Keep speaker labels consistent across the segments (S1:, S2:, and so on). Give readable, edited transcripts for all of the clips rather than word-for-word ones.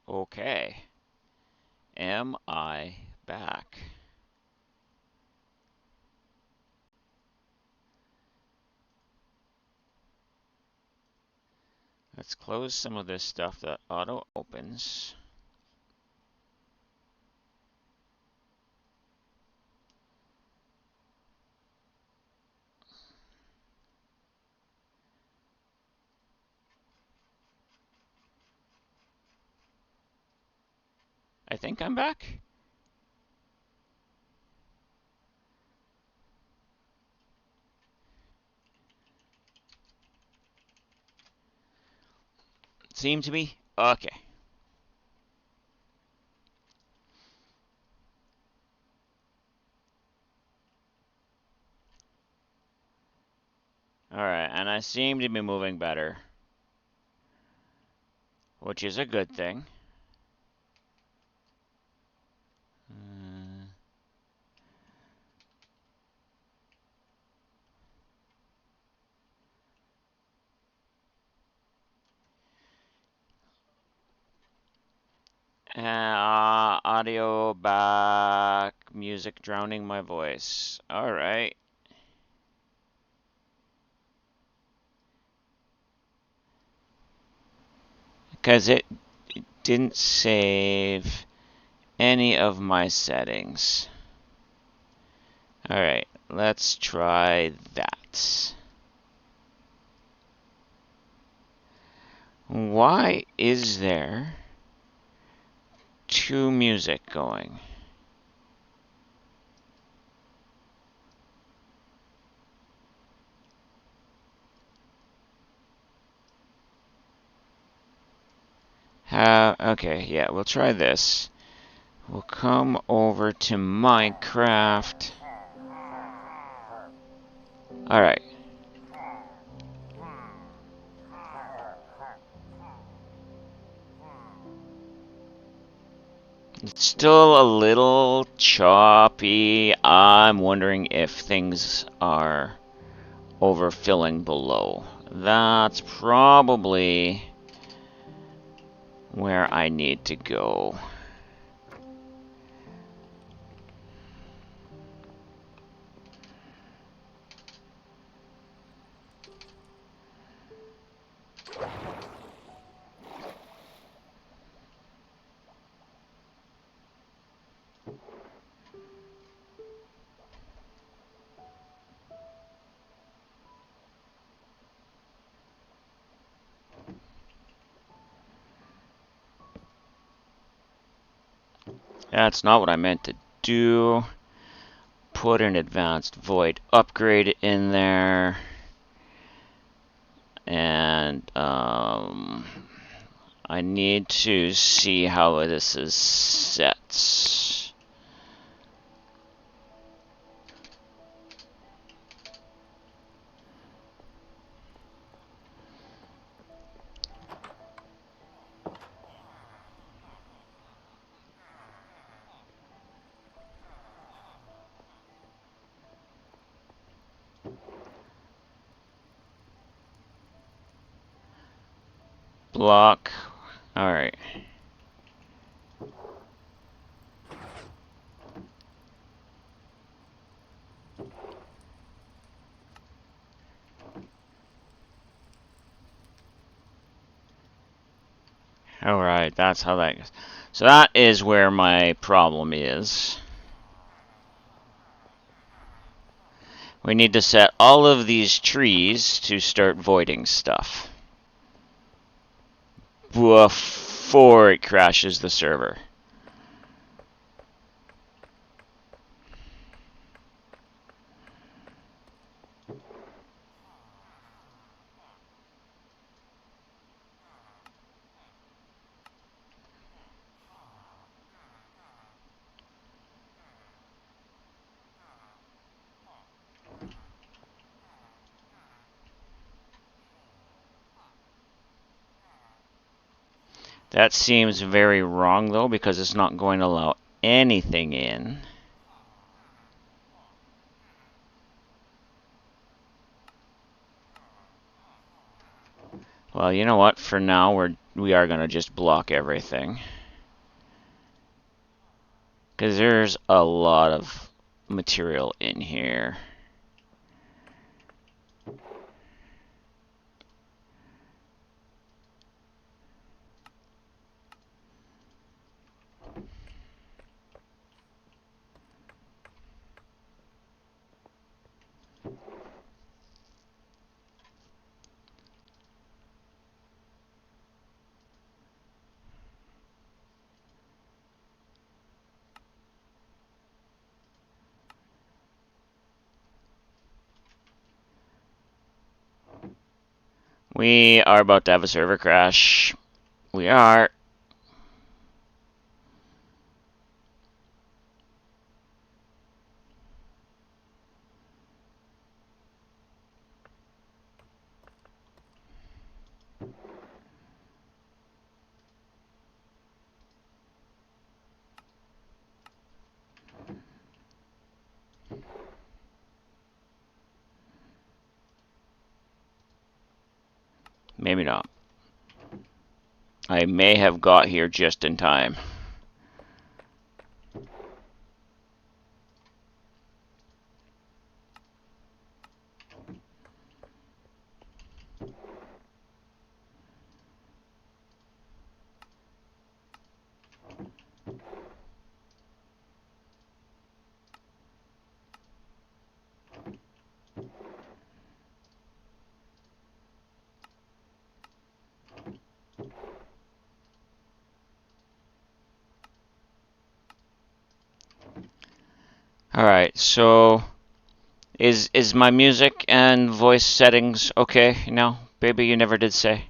S1: Okay. Am I back? Let's close some of this stuff that auto opens. I think I'm back. Seem to be? Okay. Alright, and I seem to be moving better, which is a good thing. Audio back, music drowning my voice. Alright. Because it didn't save any of my settings. Alright, let's try that. Why is there two music going? Okay, yeah, we'll try this. We'll come over to Minecraft. Alright. It's still a little choppy. I'm wondering if things are overfilling below. That's probably where I need to go. That's not what I meant to do. Put an advanced void upgrade in there. And I need to see how this is set. Block. Alright. Alright, that's how that goes. So that is where my problem is. We need to set all of these trees to start voiding stuff before it crashes the server. That seems very wrong, though, because it's not going to allow anything in. Well, you know what? For now, we are going to just block everything. Because there's a lot of material in here. We are about to have a server crash. We are. Maybe not. I may have got here just in time. Alright, so is my music and voice settings okay now? Baby, you never did say.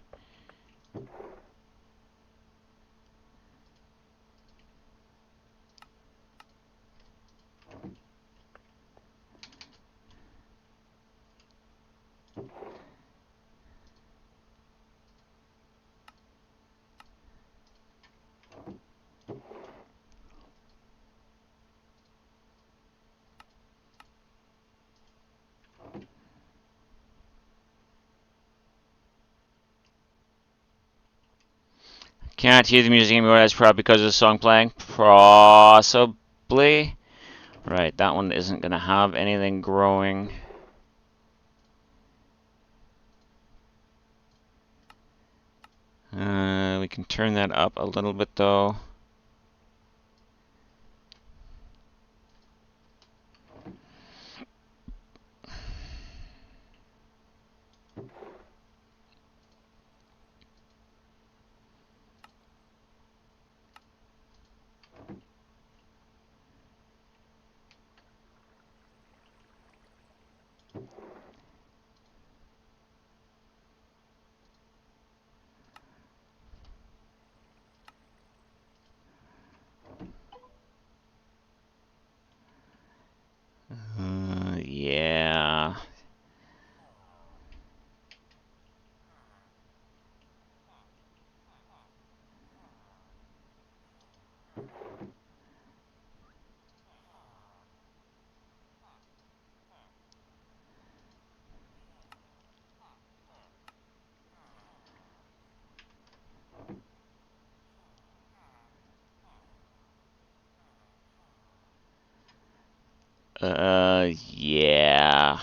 S1: Can't hear the music anymore. That's probably because of the song playing. Possibly. Right, that one isn't going to have anything growing. We can turn that up a little bit though. Yeah. Yeah.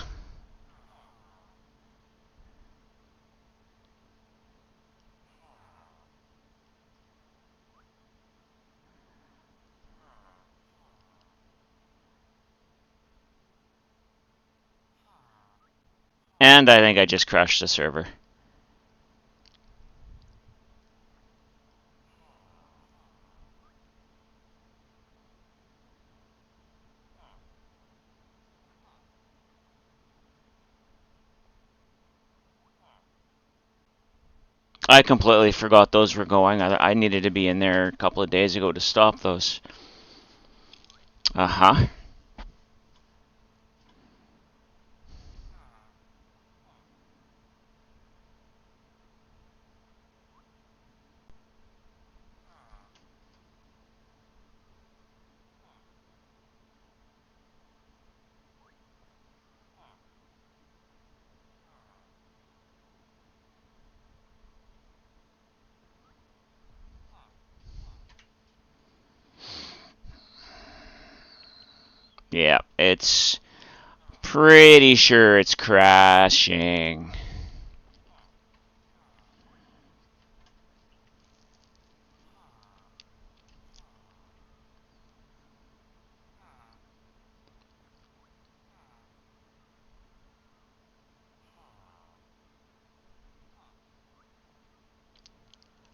S1: And I think I just crashed the server. I completely forgot those were going. I needed to be in there a couple of days ago to stop those. Uh-huh. Yeah, it's pretty sure it's crashing.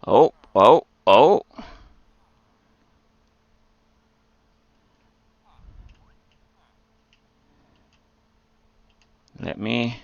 S1: Oh, oh, oh. Let me...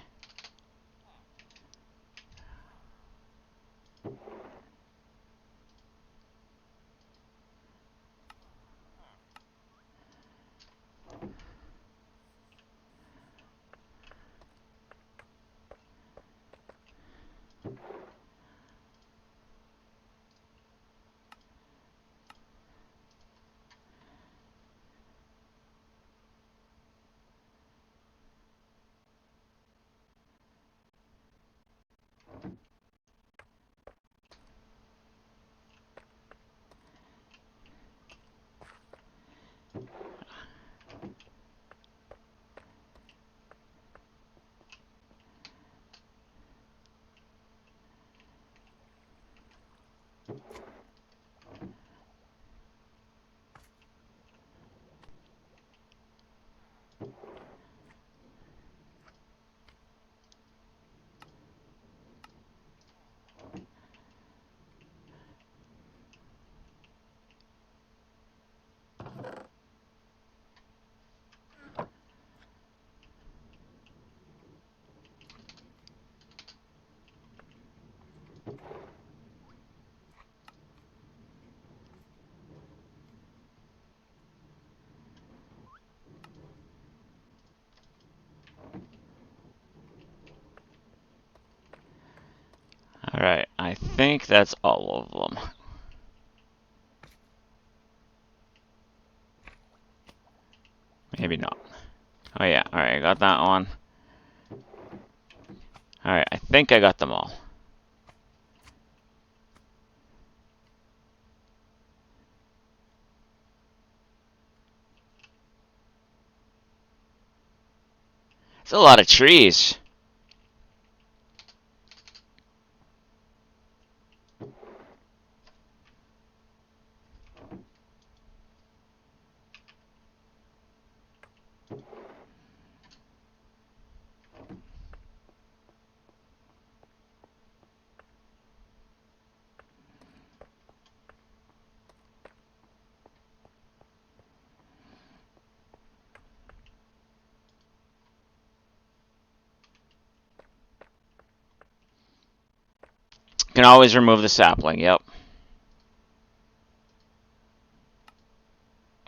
S1: Alright, I think that's all of them. Maybe not. Oh yeah, alright, I got that one. Alright, I think I got them all. It's a lot of trees. Can always remove the sapling, yep.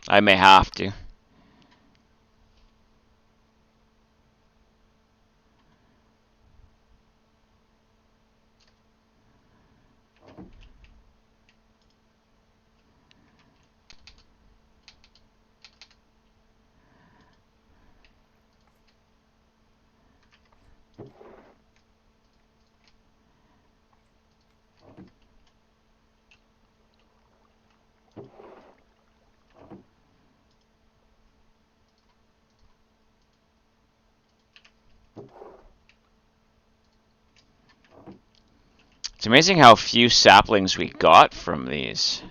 S1: I may have to. It's amazing how few saplings we got from these.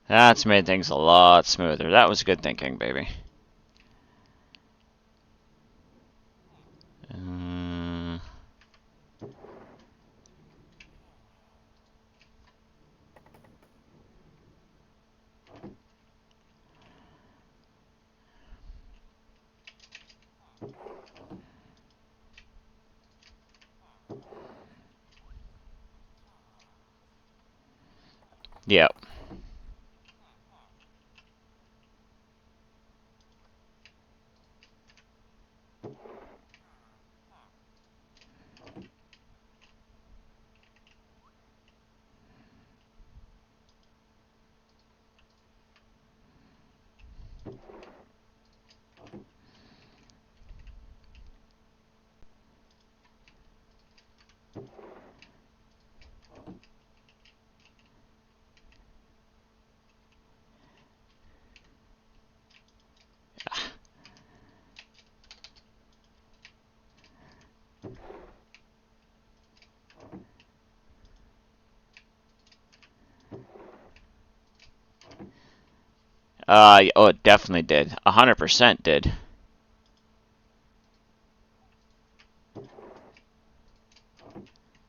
S1: That's made things a lot smoother. That was good thinking, baby. Yep. Oh, it definitely did. 100% did.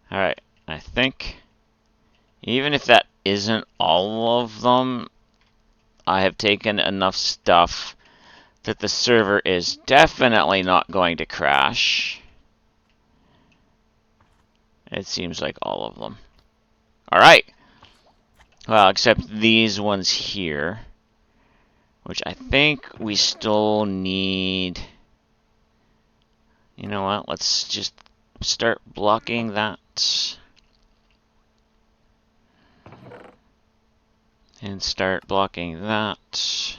S1: Alright, I think even if that isn't all of them, I have taken enough stuff that the server is definitely not going to crash. It seems like all of them. Alright. Well, except these ones here, which I think we still need. You know what? Let's just start blocking that. And start blocking that.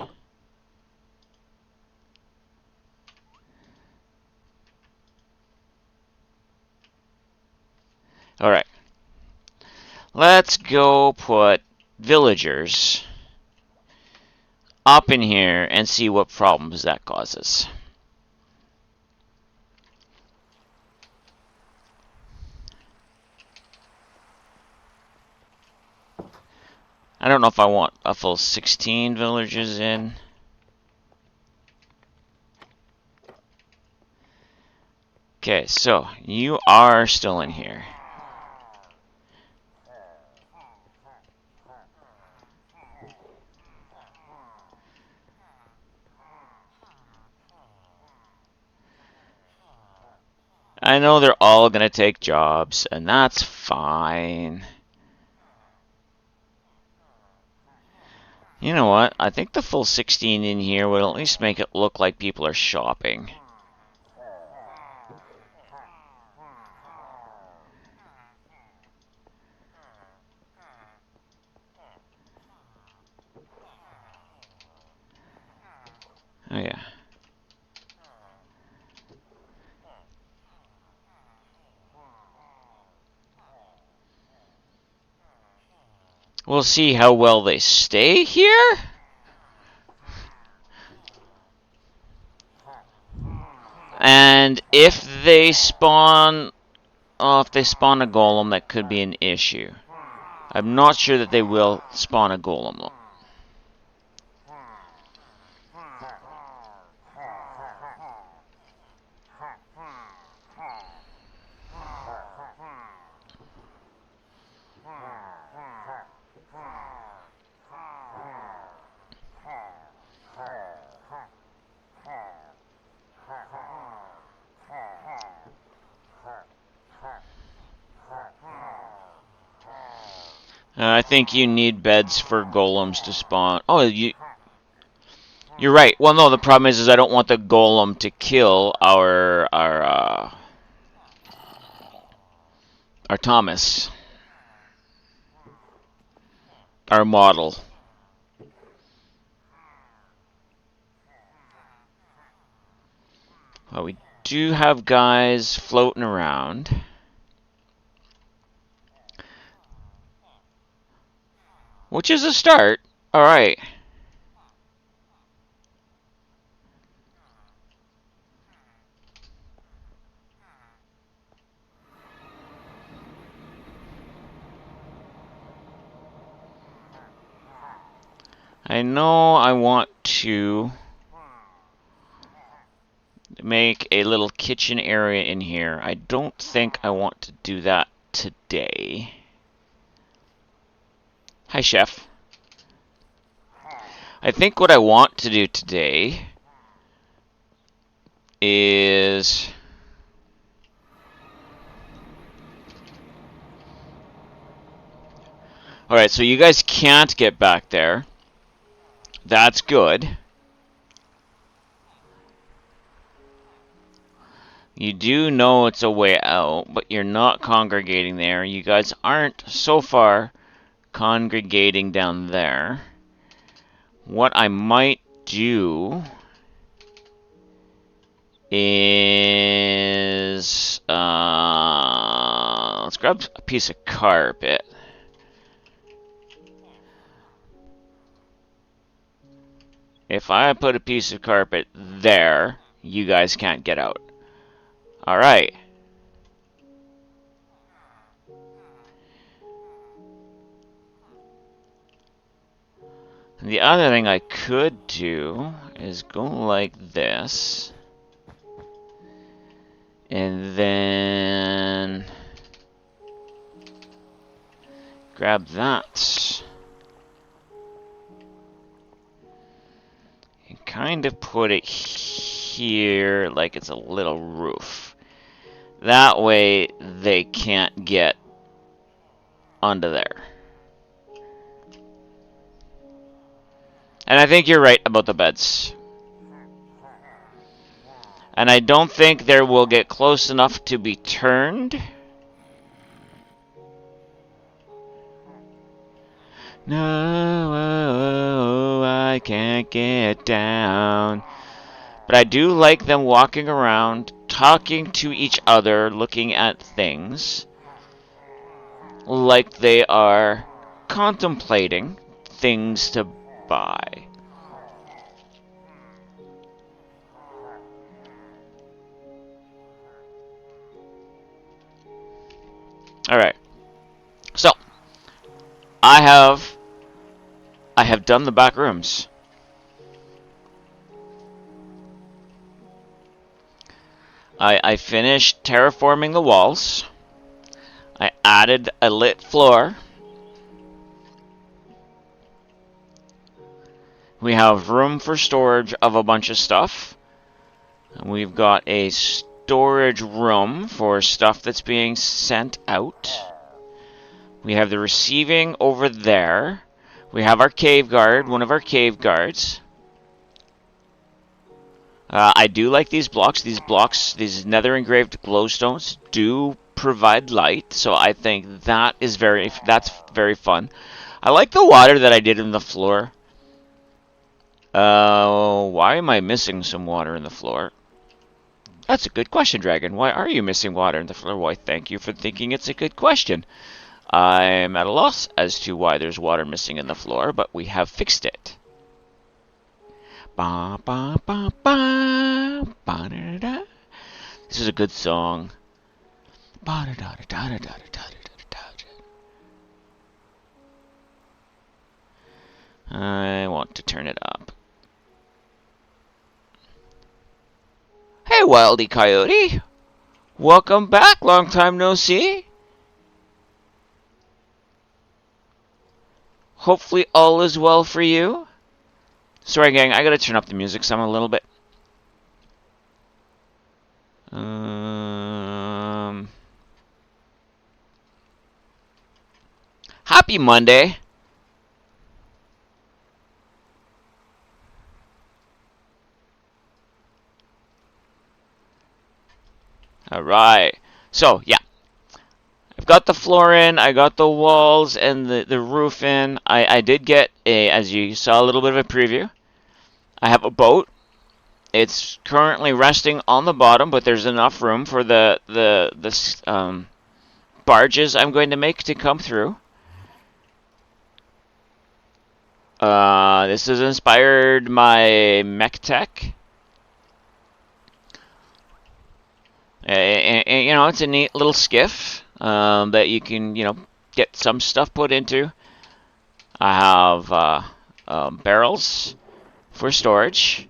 S1: Alright. Let's go put villagers up in here and see what problems that causes. I don't know if I want a full 16 villagers in. Okay, so you are still in here. I know they're all going to take jobs, and that's fine. You know what? I think the full 16 in here would at least make it look like people are shopping. Oh, yeah. We'll see how well they stay here. And if they spawn... Oh, if they spawn a golem, that could be an issue. I'm not sure that they will spawn a golem, though. I think you need beds for golems to spawn. Oh, you're right. Well, no, the problem is I don't want the golem to kill our Thomas, our model. Well, we do have guys floating around. Which is a start. Alright. I know I want to make a little kitchen area in here. I don't think I want to do that today. Hi, Chef. I think what I want to do today is... Alright, so you guys can't get back there. That's good. You do know it's a way out, but you're not congregating there. You guys aren't, so far, congregating down there. What I might do is... let's grab a piece of carpet. If I put a piece of carpet there, you guys can't get out. Alright. The other thing I could do is go like this. And then grab that. And kind of put it here like it's a little roof. That way they can't get onto there. And I think you're right about the beds. And I don't think they will get close enough to be turned. No, I can't get down. But I do like them walking around, talking to each other, looking at things. Like they are contemplating things to buy. Alright. So, I have done the back rooms. I finished terraforming the walls. I added a lit floor. We have room for storage of a bunch of stuff. And we've got a storage room for stuff that's being sent out. We have the receiving over there. We have our cave guard, one of our cave guards. I do like these blocks. These blocks, these nether engraved glowstones do provide light, so I think that's very fun. I like the water that I did in the floor. Why am I missing some water in the floor? That's a good question, Dragon. Why are you missing water in the floor? Why, thank you for thinking it's a good question. I'm at a loss as to why there's water missing in the floor, but we have fixed it. Ba, ba, ba, ba, ba, da, da, da. This is a good song. Ba, da, da, da, da, da, da, da, da, da. I want to turn it up. Hey, Wildy Coyote! Welcome back, long time no see. Hopefully all is well for you. Sorry, gang, I gotta turn up the music some a little bit. Happy Monday. Alright. So, yeah. I've got the floor in, I got the walls and the roof in. I did get as you saw, a little bit of a preview. I have a boat. It's currently resting on the bottom, but there's enough room for the barges I'm going to make to come through. This has inspired my mech tech. And, you know, it's a neat little skiff that you can, you know, get some stuff put into. I have barrels for storage.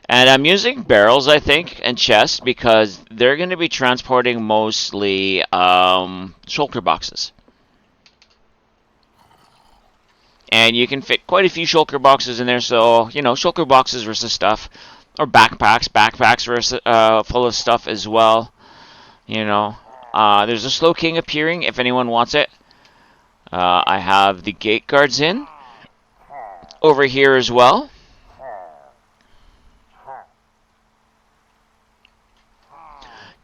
S1: And I'm using barrels, I think, and chests because they're going to be transporting mostly shulker boxes. And you can fit quite a few shulker boxes in there, so, you know, shulker boxes versus stuff. Or backpacks versus, full of stuff as well. You know. There's a Slow King appearing if anyone wants it. I have the gate guards in over here as well.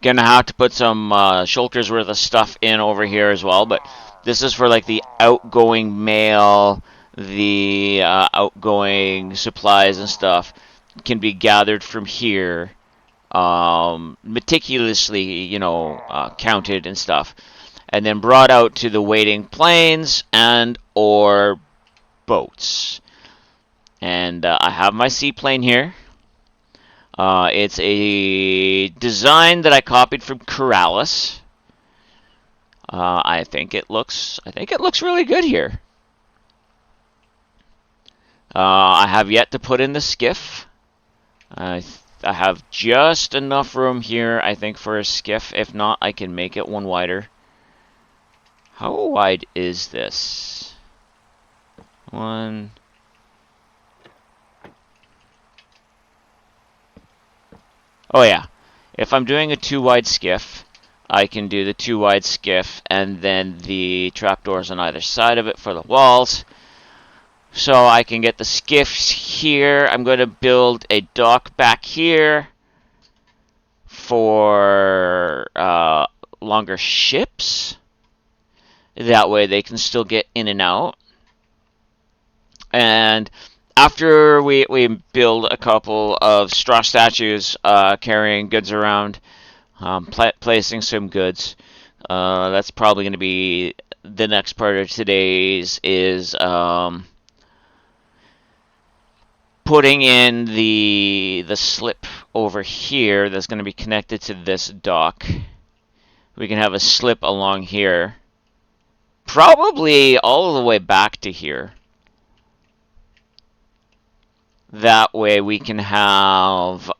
S1: Gonna have to put some shulkers worth of stuff in over here as well, but this is for like the outgoing mail, the outgoing supplies and stuff can be gathered from here, meticulously, you know, counted and stuff, and then brought out to the waiting planes and or boats. And I have my seaplane here. It's a design that I copied from Corrales. I think it looks really good here. I have yet to put in the skiff. I have just enough room here, I think, for a skiff. If not, I can make it one wider. How wide is this? One. Oh yeah, if I'm doing a 2-wide skiff, I can do the 2-wide skiff and then the trapdoors on either side of it for the walls. So I can get the skiffs here. I'm going to build a dock back here for longer ships. That way they can still get in and out. And after we build a couple of straw statues carrying goods around, placing some goods, that's probably going to be the next part of today's is putting in the slip over here that's going to be connected to this dock. We can have a slip along here, probably all the way back to here. That way we can have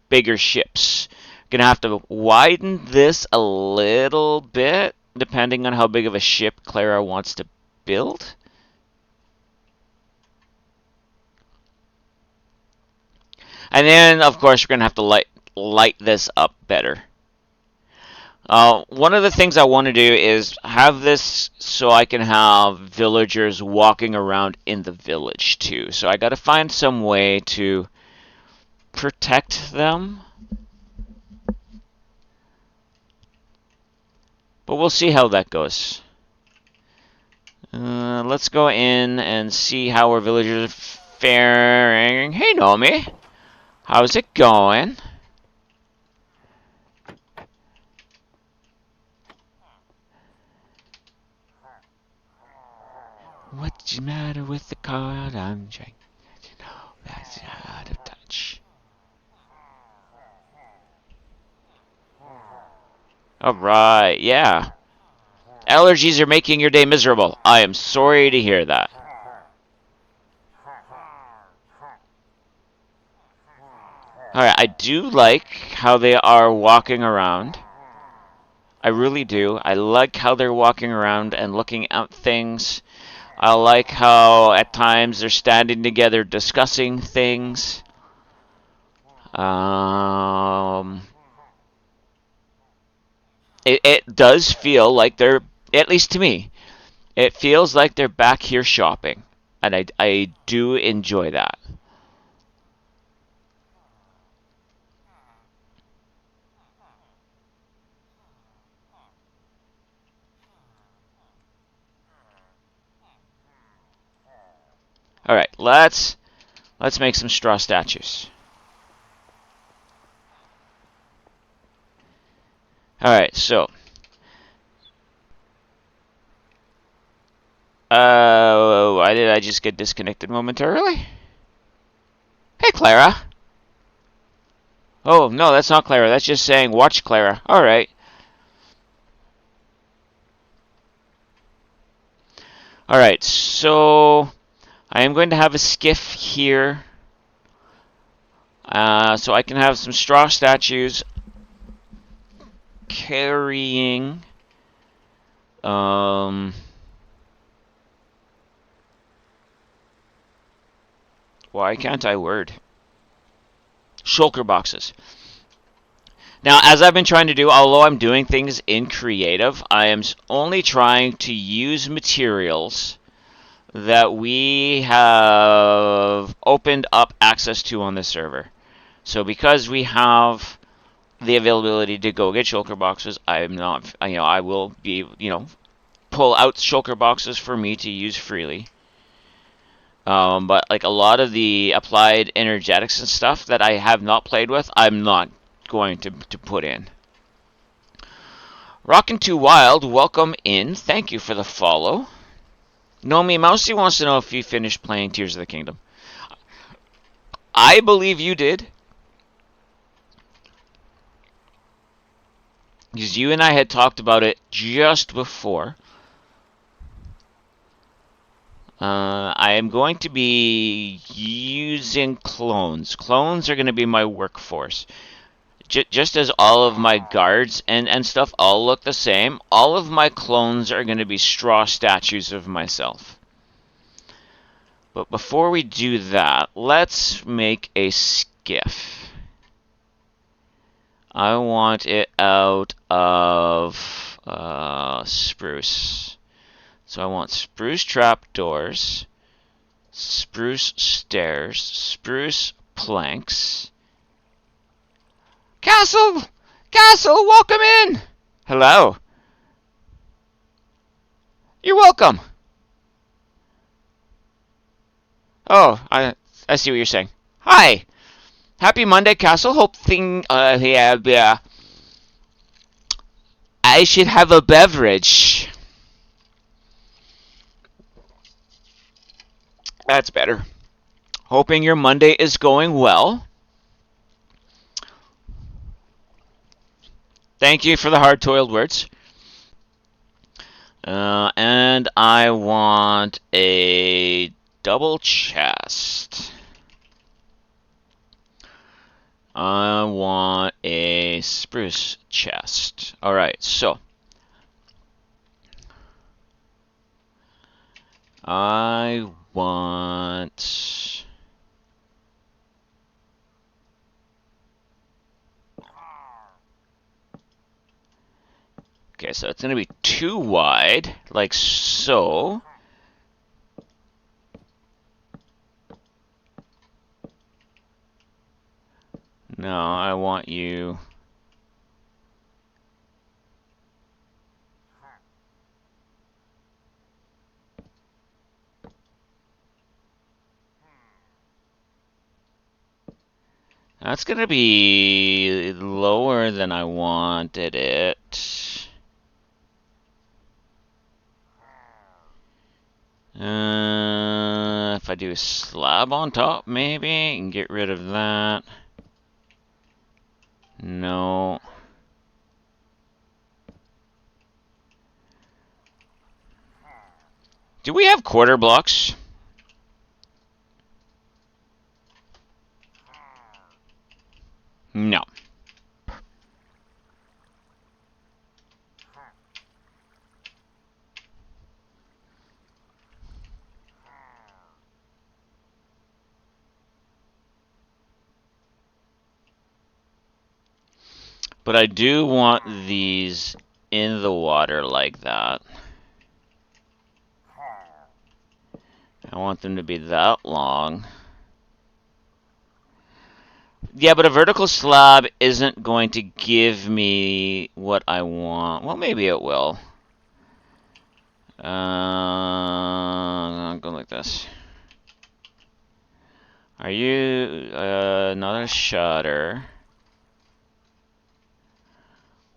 S1: bigger ships. Gonna have to widen this a little bit, depending on how big of a ship Clara wants to build. And then, of course, we're gonna have to light this up better. One of the things I want to do is have this so I can have villagers walking around in the village too. So I got to find some way to protect them. But we'll see how that goes. Let's go in and see how our villagers are faring. Hey, Nomi. How's it going? What's the matter with the card? I'm trying to know that's out of touch. Alright, yeah. Allergies are making your day miserable. I am sorry to hear that. Alright, I do like how they are walking around. I really do. I like how they're walking around and looking at things. I like how at times they're standing together discussing things. It does feel like they're, at least to me, it feels like they're back here shopping. And I do enjoy that. Alright, let's make some straw statues. Alright, so why did I just get disconnected momentarily? Hey, Clara. Oh, no, that's not Clara. That's just saying, watch Clara. Alright. Alright, so I am going to have a skiff here. So I can have some straw statues carrying why can't I word? Shulker boxes. Now, as I've been trying to do, although I'm doing things in creative, I am only trying to use materials that we have opened up access to on the server. So because we have the availability to go get shulker boxes, I'm not, I will be, pull out shulker boxes for me to use freely. But like a lot of the applied energetics and stuff that I have not played with, I'm not going to put in. Rockin' Too Wild, welcome in. Thank you for the follow. Nomi Mousy wants to know if you finished playing Tears of the Kingdom. I believe you did. Because you and I had talked about it just before. I am going to be using clones. Clones are going to be my workforce. Just as all of my guards and stuff all look the same, all of my clones are going to be straw statues of myself. But before we do that, let's make a skiff. I want it out of spruce. So I want spruce trapdoors, spruce stairs, spruce planks. Castle! Castle, welcome in! Hello. You're welcome. Oh, I see what you're saying. Hi. Happy Monday, Castle. Hope I should have a beverage. That's better. Hoping your Monday is going well. Thank you for the hard-toiled words. And I want a double chest. I want a spruce chest. Alright, so I want... Okay, so it's going to be too wide, like so. No, I want you... That's going to be lower than I wanted it. If I do a slab on top, maybe, and get rid of that. No. Do we have quarter blocks? No. But I do want these in the water like that. I want them to be that long. Yeah, but a vertical slab isn't going to give me what I want. Well, maybe it will. I'm going like this. Are you another shutter?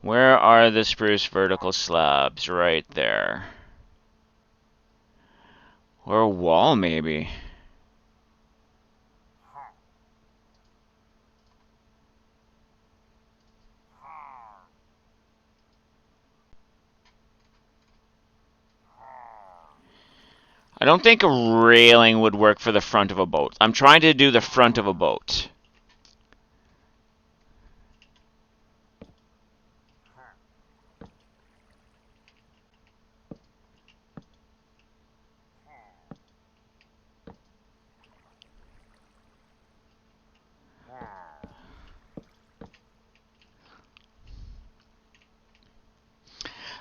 S1: Where are the spruce vertical slabs? Right there. Or a wall, maybe. I don't think a railing would work for the front of a boat. I'm trying to do the front of a boat.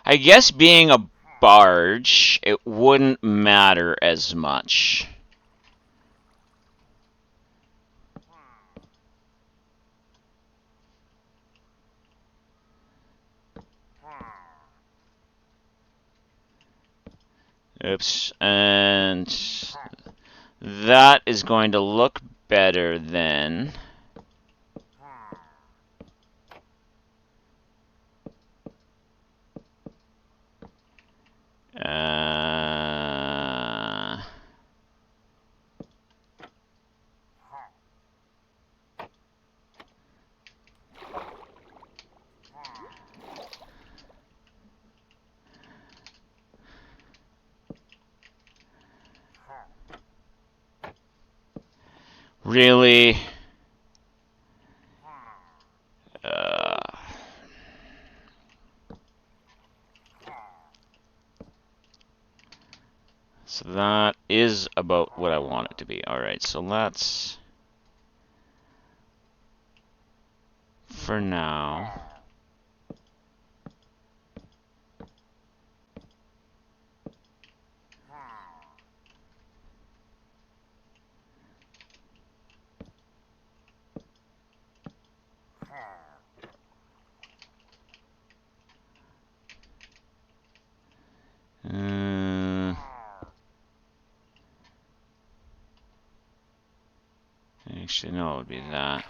S1: I guess being a barge, it wouldn't matter as much. Oops, and that is going to look better then. Really? So that is about what I want it to be. Alright, so let's, for now, actually, no, it would be that.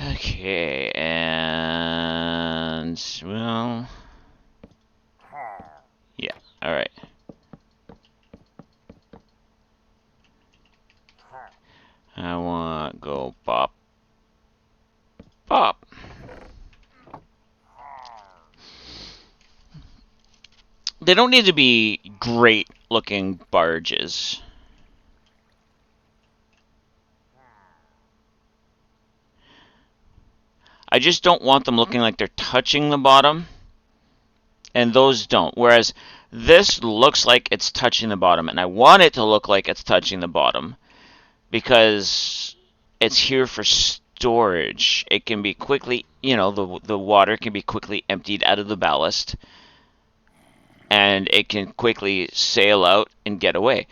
S1: Okay, and, well, yeah, alright. I want go bop, bop. They don't need to be great looking barges. I just don't want them looking like they're touching the bottom, and those don't. Whereas this looks like it's touching the bottom, and I want it to look like it's touching the bottom because it's here for storage. It can be quickly, the water can be quickly emptied out of the ballast, and it can quickly sail out and get away.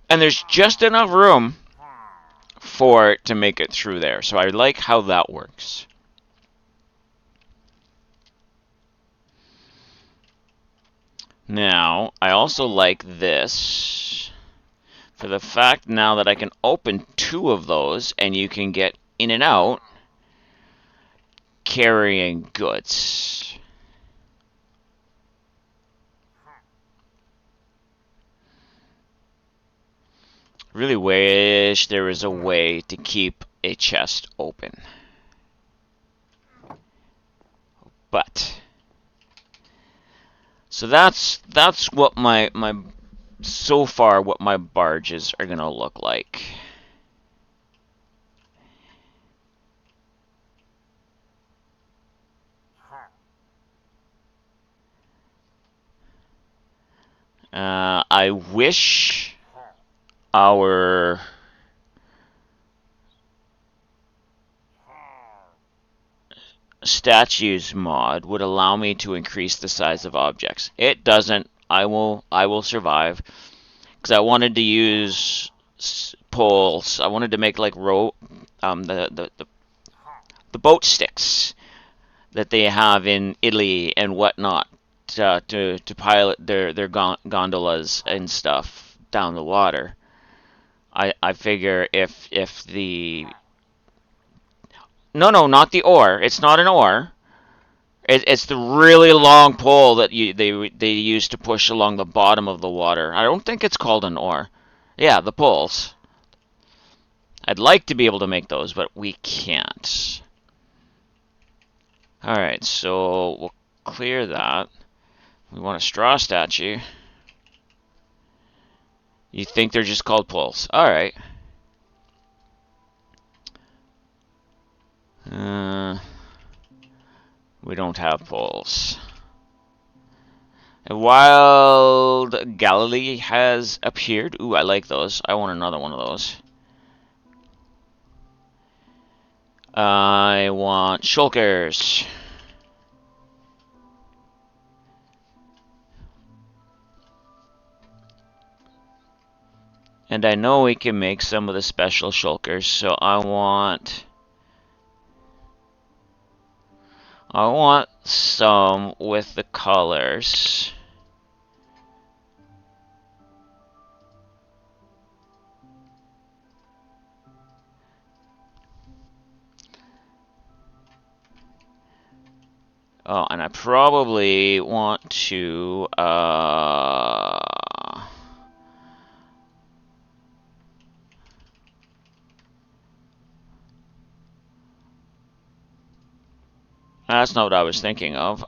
S1: And there's just enough room for it to make it through there. So I like how that works. Now, I also like this for the fact now that I can open 2 of those and you can get in and out carrying goods. Really wish there was a way to keep a chest open. But so that's what my so far what my barges are gonna look like. I wish our statues mod would allow me to increase the size of objects. It doesn't. I will survive because I wanted to use poles. I wanted to make like the boat sticks that they have in Italy and whatnot to pilot their gondolas and stuff down the water. I figure if the no, not the oar. It's not an oar. It's the really long pole that they use to push along the bottom of the water. I don't think it's called an oar. Yeah, the poles. I'd like to be able to make those, but we can't. Alright, so we'll clear that. We want a straw statue. You think they're just called poles. Alright. We don't have poles. A wild Galilee has appeared. Ooh, I like those. I want another one of those. I want shulkers. And I know we can make some of the special shulkers, so I want some with the colors. Oh, and I probably want to, that's not what I was thinking of.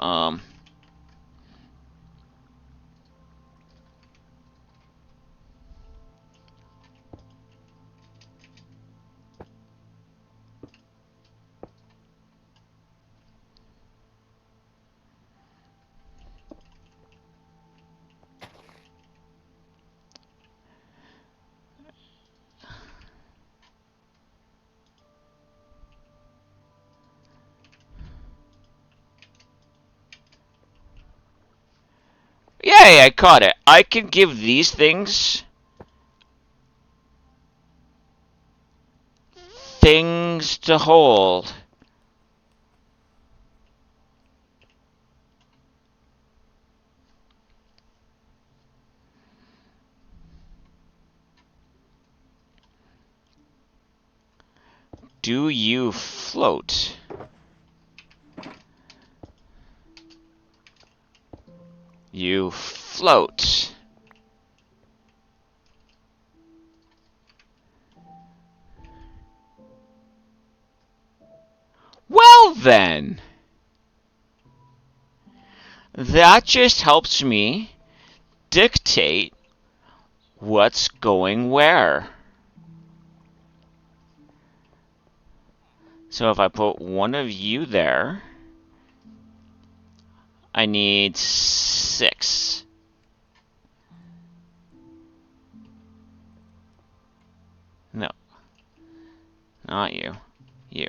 S1: Yay, I caught it. I can give these things things to hold. Do you float? You float. Well then, that just helps me dictate what's going where. So if I put one of you there, I need 6. No, not you. You.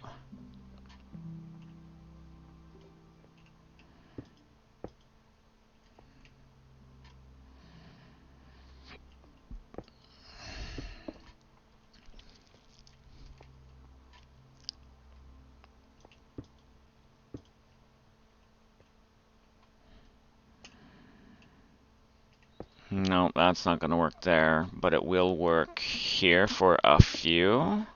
S1: No, that's not going to work there, but it will work here for a few.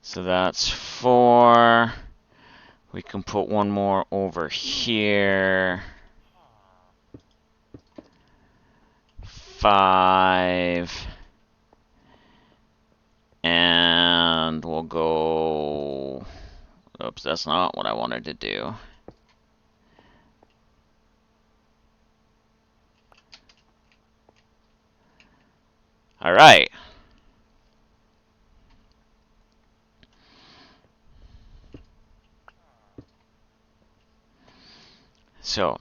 S1: So that's 4. We can put one more over here. 5. And we'll go... Oops, that's not what I wanted to do. All right. So,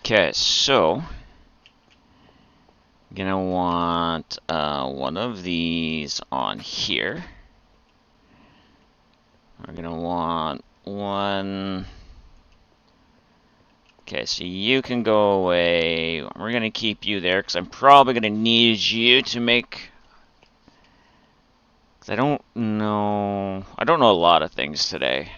S1: Okay, so I'm gonna want one of these on here. We're gonna want one. Okay, so you can go away. We're gonna keep you there because I'm probably gonna need you to make. Cause I don't know a lot of things today.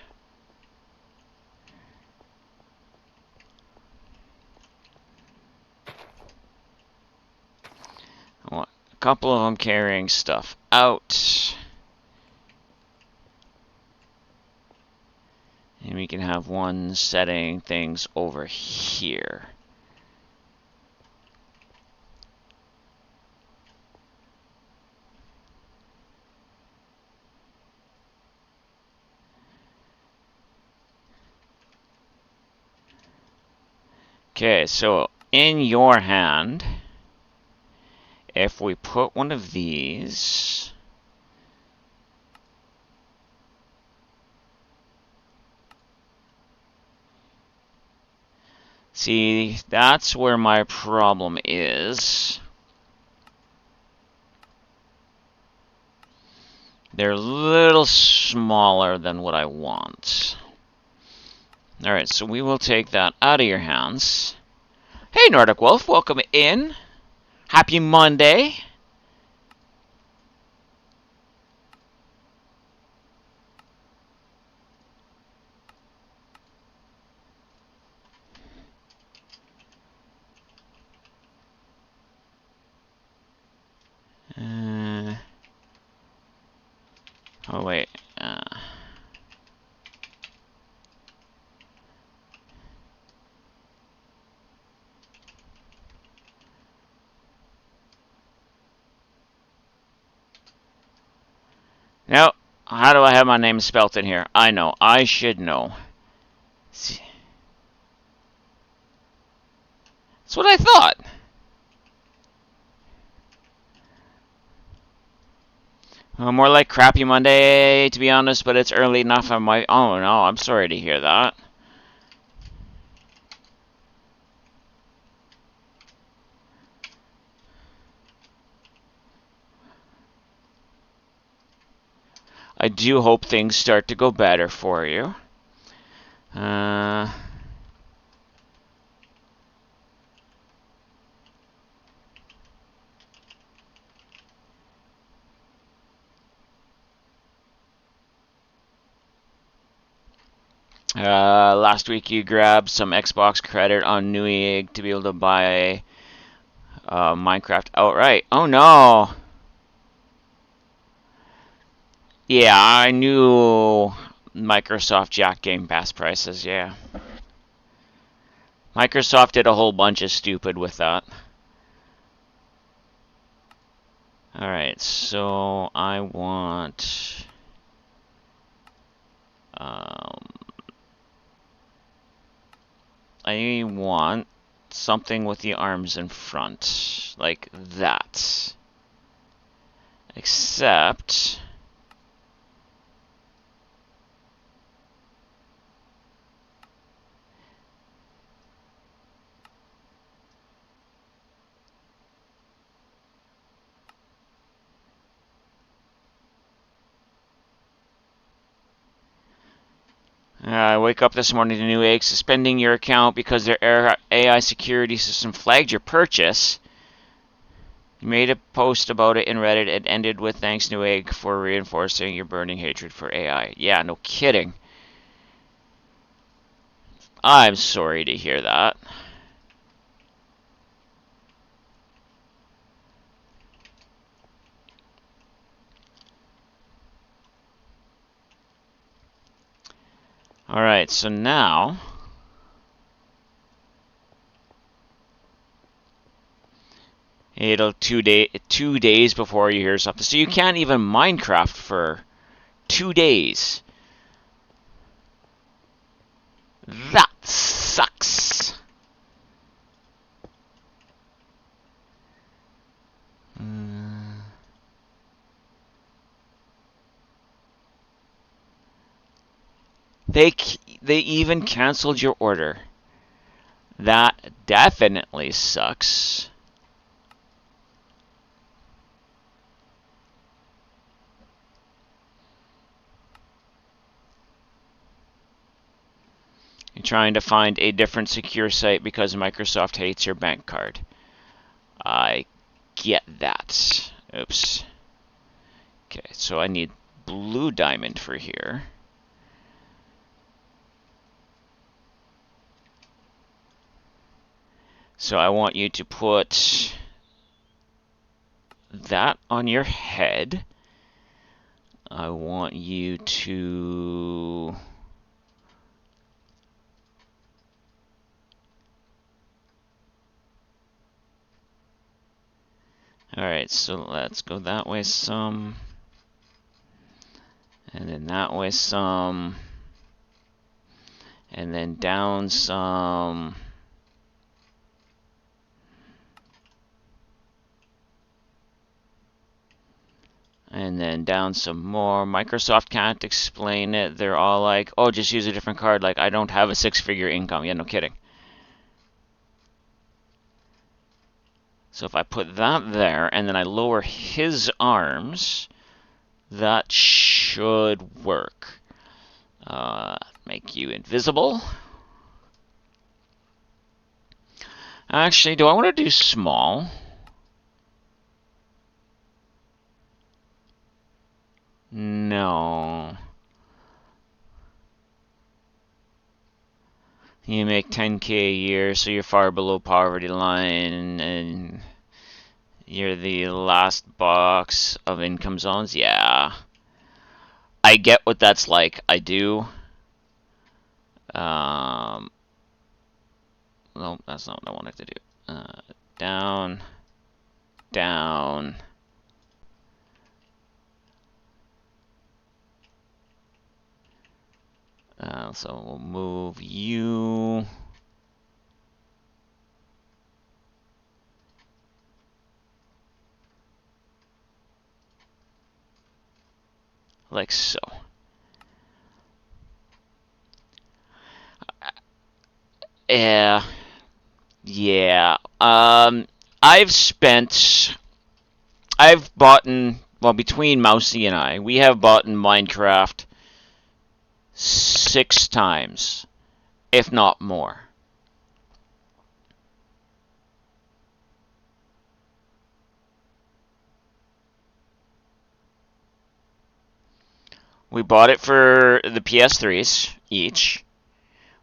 S1: I want a couple of them carrying stuff out. And we can have one setting things over here. Okay, so in your hand, if we put one of these, see, that's where my problem is. They're a little smaller than what I want. Alright, so we will take that out of your hands. Hey, Nordic Wolf, welcome in. Happy Monday. Oh, wait. Now, how do I have my name spelt in here? I know. I should know. See. That's what I thought. More like Crappy Monday, to be honest, but it's early enough. I might. Oh, no. I'm sorry to hear that. I do hope things start to go better for you. Last week you grabbed some Xbox credit on Newegg to be able to buy Minecraft outright. Oh no! Yeah, I knew Microsoft jacked Game Pass prices, yeah. Microsoft did a whole bunch of stupid with that. Alright, so I want... I want something with the arms in front, like that. Except... I wake up this morning to Newegg suspending your account because their AI security system flagged your purchase. You made a post about it in Reddit. It ended with thanks Newegg for reinforcing your burning hatred for AI. Yeah, no kidding. I'm sorry to hear that. Alright, so now... It'll 2 days before you hear something. So you can't even Minecraft for 2 days. That sucks. They even canceled your order. That definitely sucks. You're trying to find a different secure site because Microsoft hates your bank card. I get that. Oops. Okay, so I need blue diamond for here. So I want you to put that on your head. I want you to... Alright, so let's go that way some. And then that way some. And then down some. And then down some more. Microsoft can't explain it. They're all like, oh, just use a different card. Like, I don't have a six-figure income. Yeah, no kidding. So if I put that there, and then I lower his arms, that should work. Make you invisible. Actually, do I want to do small? No. You make 10K a year, so you're far below poverty line, and you're the last box of income zones. Yeah. I get what that's like. I do. No, that's not what I wanted to do. Down, down. So we'll move you. Like so. Yeah. Yeah. I've bought in, well, between Mousy and I, we have bought in Minecraft 6 times, if not more. We bought it for the PS3s each.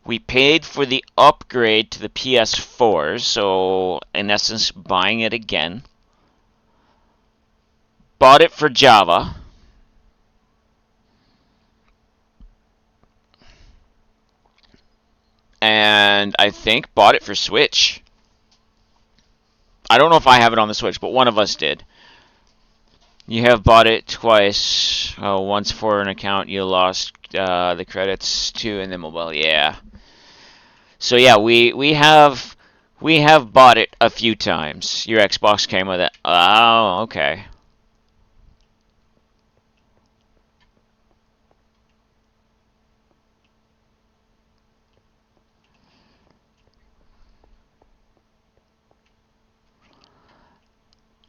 S1: We paid for the upgrade to the PS4s, so in essence, buying it again. Bought it for Java. And I think bought it for Switch. I don't know if I have it on the Switch, but one of us did. You have bought it twice. Oh, once for an account you lost the credits to in the mobile. Yeah. So yeah, we have bought it a few times. Your Xbox came with it. Oh, okay.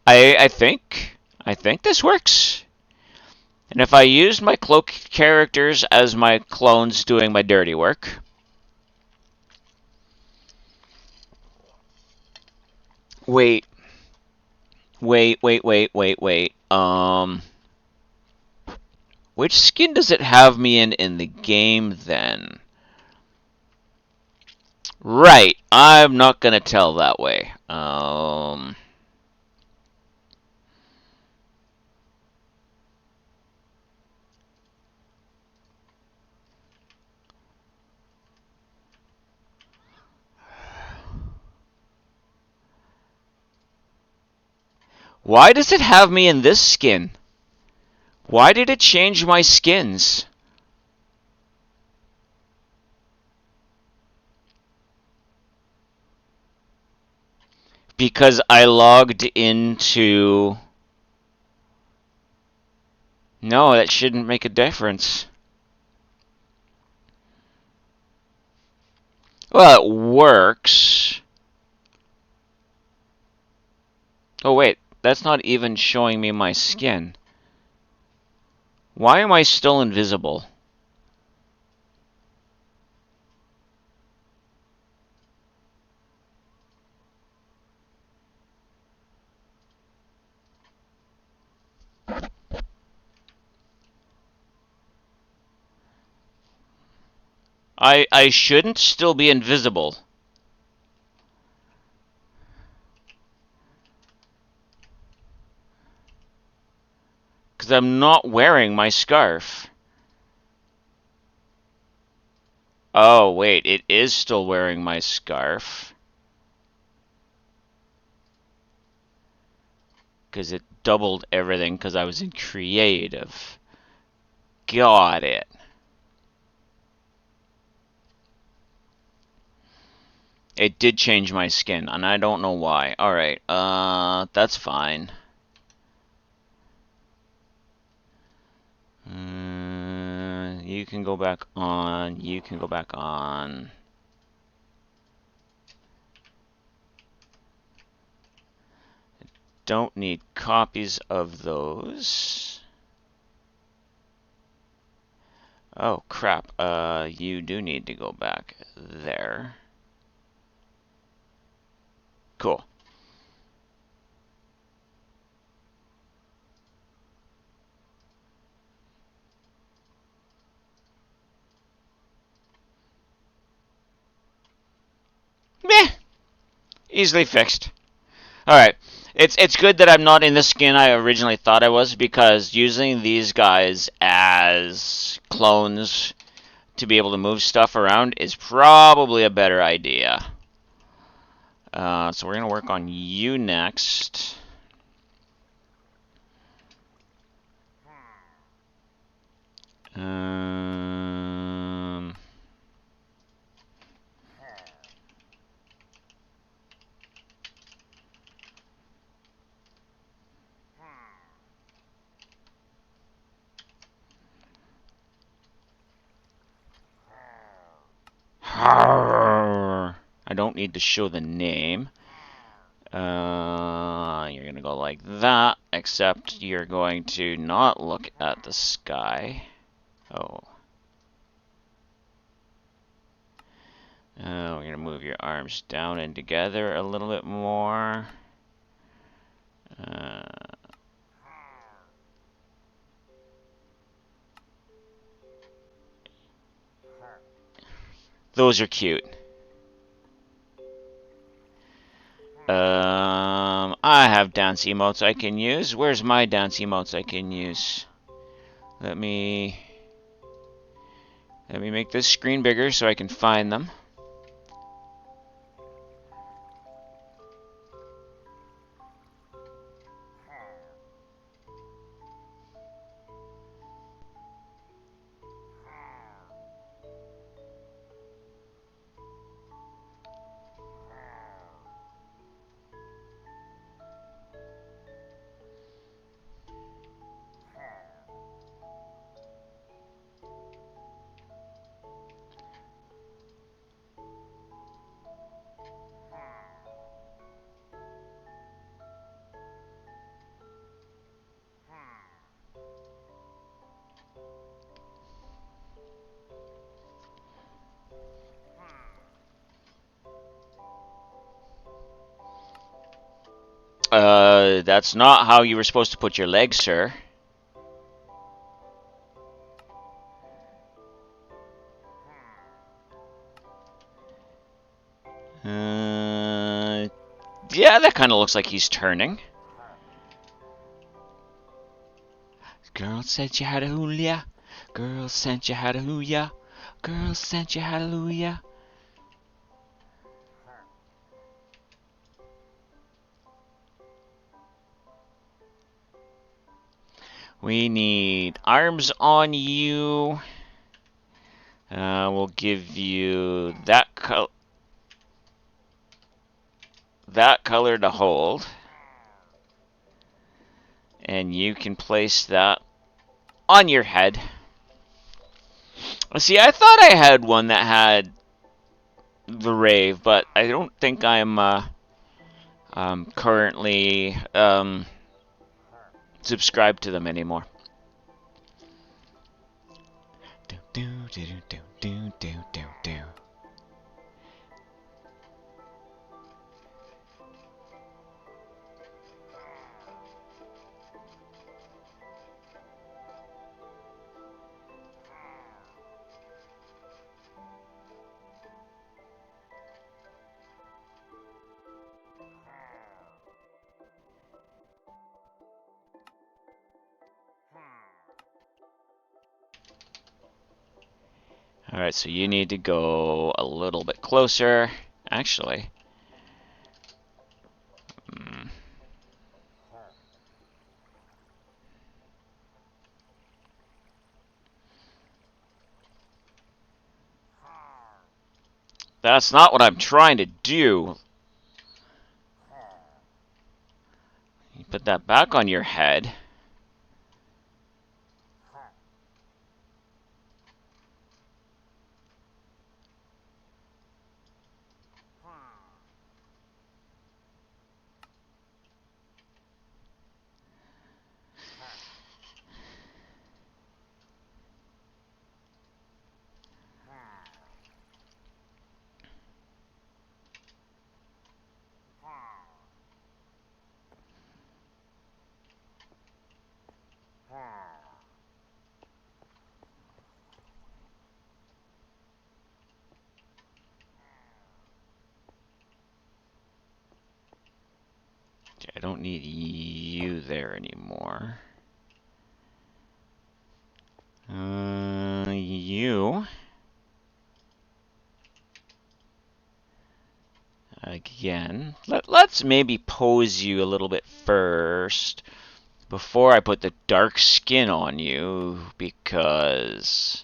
S1: I think this works. And if I used my cloak characters as my clones doing my dirty work, wait, wait. Which skin does it have me in the game then? Right, I'm not gonna tell that way. Why does it have me in this skin? Why did it change my skins? Because I logged into... No, that shouldn't make a difference. Well, it works. Oh, wait. That's not even showing me my skin. Why am I still invisible? I shouldn't still be invisible. Because I'm not wearing my scarf. Oh, wait. It is still wearing my scarf. Because it doubled everything because I was in creative. Got it. It did change my skin, and I don't know why. Alright, that's fine. You can go back on. You can go back on. Don't need copies of those. Oh, crap. You do need to go back there. Cool. Meh. Easily fixed. Alright. It's good that I'm not in the skin I originally thought I was, because using these guys as clones to be able to move stuff around is probably a better idea. So we're going to work on you next. Um, I don't need to show the name. You're going to go like that, except you're going to not look at the sky. Oh. We're going to move your arms down and together a little bit more. Those are cute. I have dance emotes I can use. Where's my dance emotes I can use? Let me make this screen bigger so I can find them. That's not how you were supposed to put your legs, sir. Yeah, that kind of looks like he's turning. Girl sent you hallelujah. Girl sent you hallelujah. Girl sent you hallelujah. We need arms on you. We'll give you that color to hold. And you can place that on your head. See, I thought I had one that had the Rave, but I don't think I'm currently subscribed to them anymore. Do, do, do, do, do, do, do, do. Alright, so you need to go a little bit closer. Actually. That's not what I'm trying to do. You put that back on your head. Okay, I don't need you there anymore. You. Again. Let's maybe pose you a little bit first before I put the dark skin on you, because...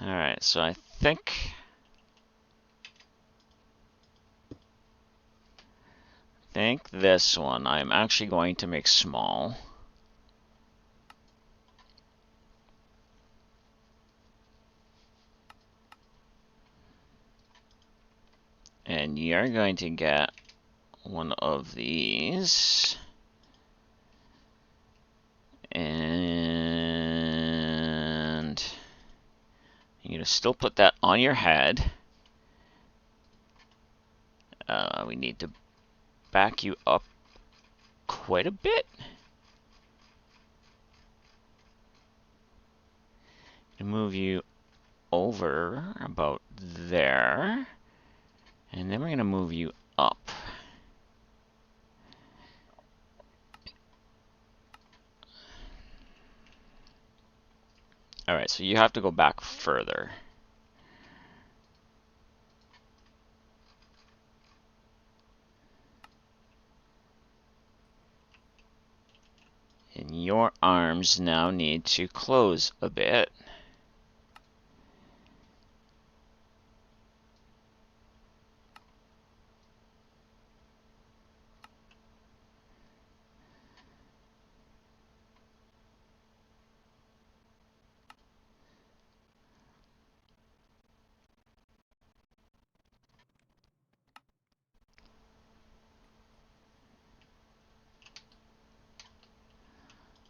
S1: Alright, so I think this one I'm actually going to make small. And you're going to get one of these. And you're going to still put that on your head. We need to back you up quite a bit. Move you over about there. And then we're going to move you up. Alright, so you have to go back further. And your arms now need to close a bit.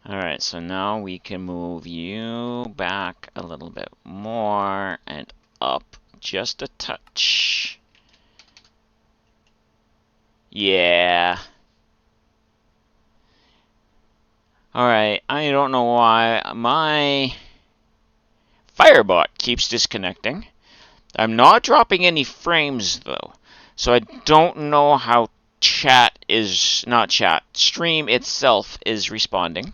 S1: Alright, so now we can move you back a little bit more and up just a touch. Yeah. Alright, I don't know why my Firebot keeps disconnecting. I'm not dropping any frames though, so I don't know how stream itself is responding.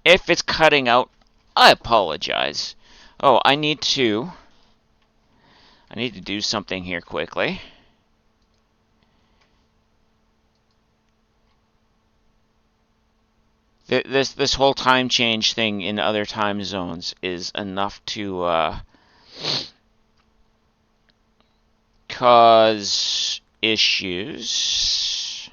S1: If it's cutting out, I apologize. Oh, I need to I need to do something here quickly. This whole time change thing in other time zones is enough to cause issues.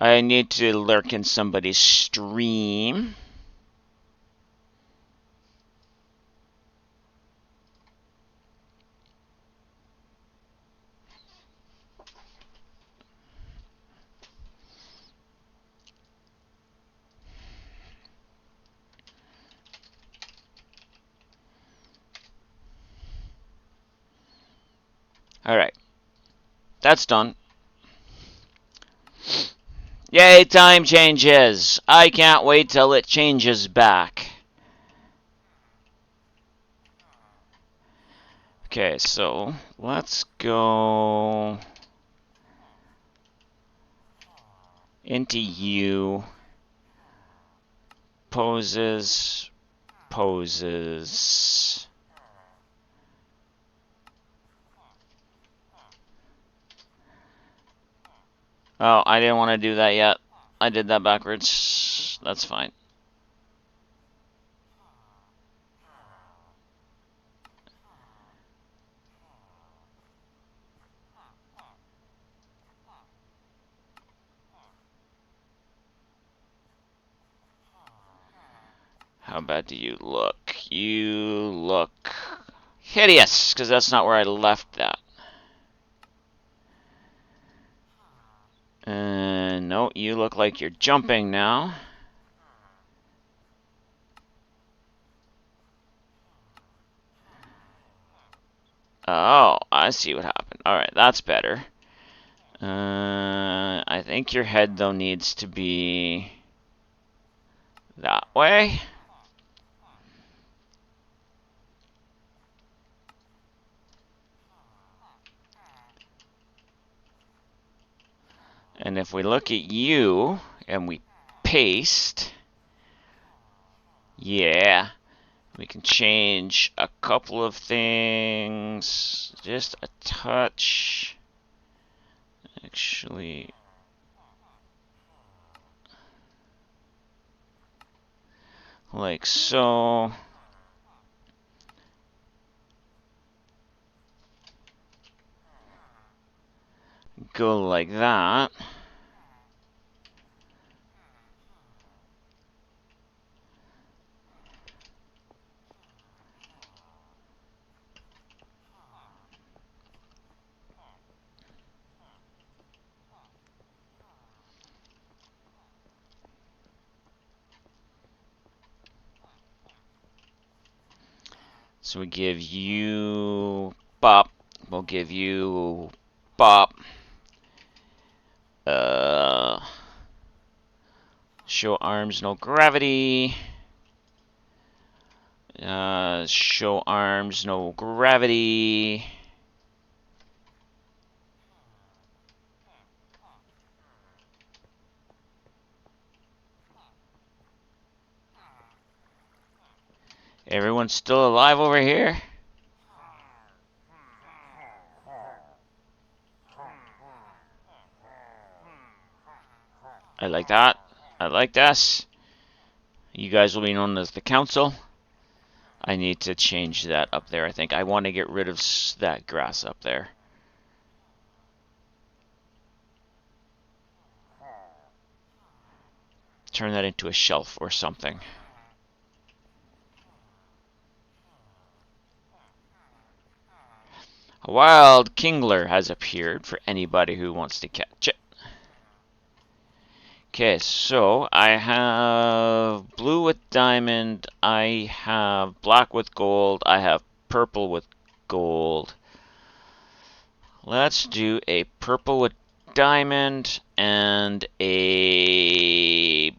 S1: I need to lurk in somebody's stream. Alright. That's done. Yay, time changes! I can't wait till it changes back. Okay, so let's go into you. Poses. Poses. Oh, I didn't want to do that yet. I did that backwards. That's fine. How bad do you look? You look hideous, because that's not where I left that. No, you look like you're jumping now. Oh, I see what happened. Alright, that's better. I think your head, though, needs to be that way. And if we look at you, and we paste, yeah, we can change a couple of things, just a touch. Actually, like so. Go like that. So we give you bop. We'll give you bop. Show arms, no gravity. Show arms, no gravity. Everyone's still alive over here? I like that. I like this. You guys will be known as the council. I need to change that up there, I think. I want to get rid of that grass up there. Turn that into a shelf or something. A wild kingler has appeared for anybody who wants to catch it. Okay, so I have blue with diamond, I have black with gold, I have purple with gold. Let's do a purple with diamond and a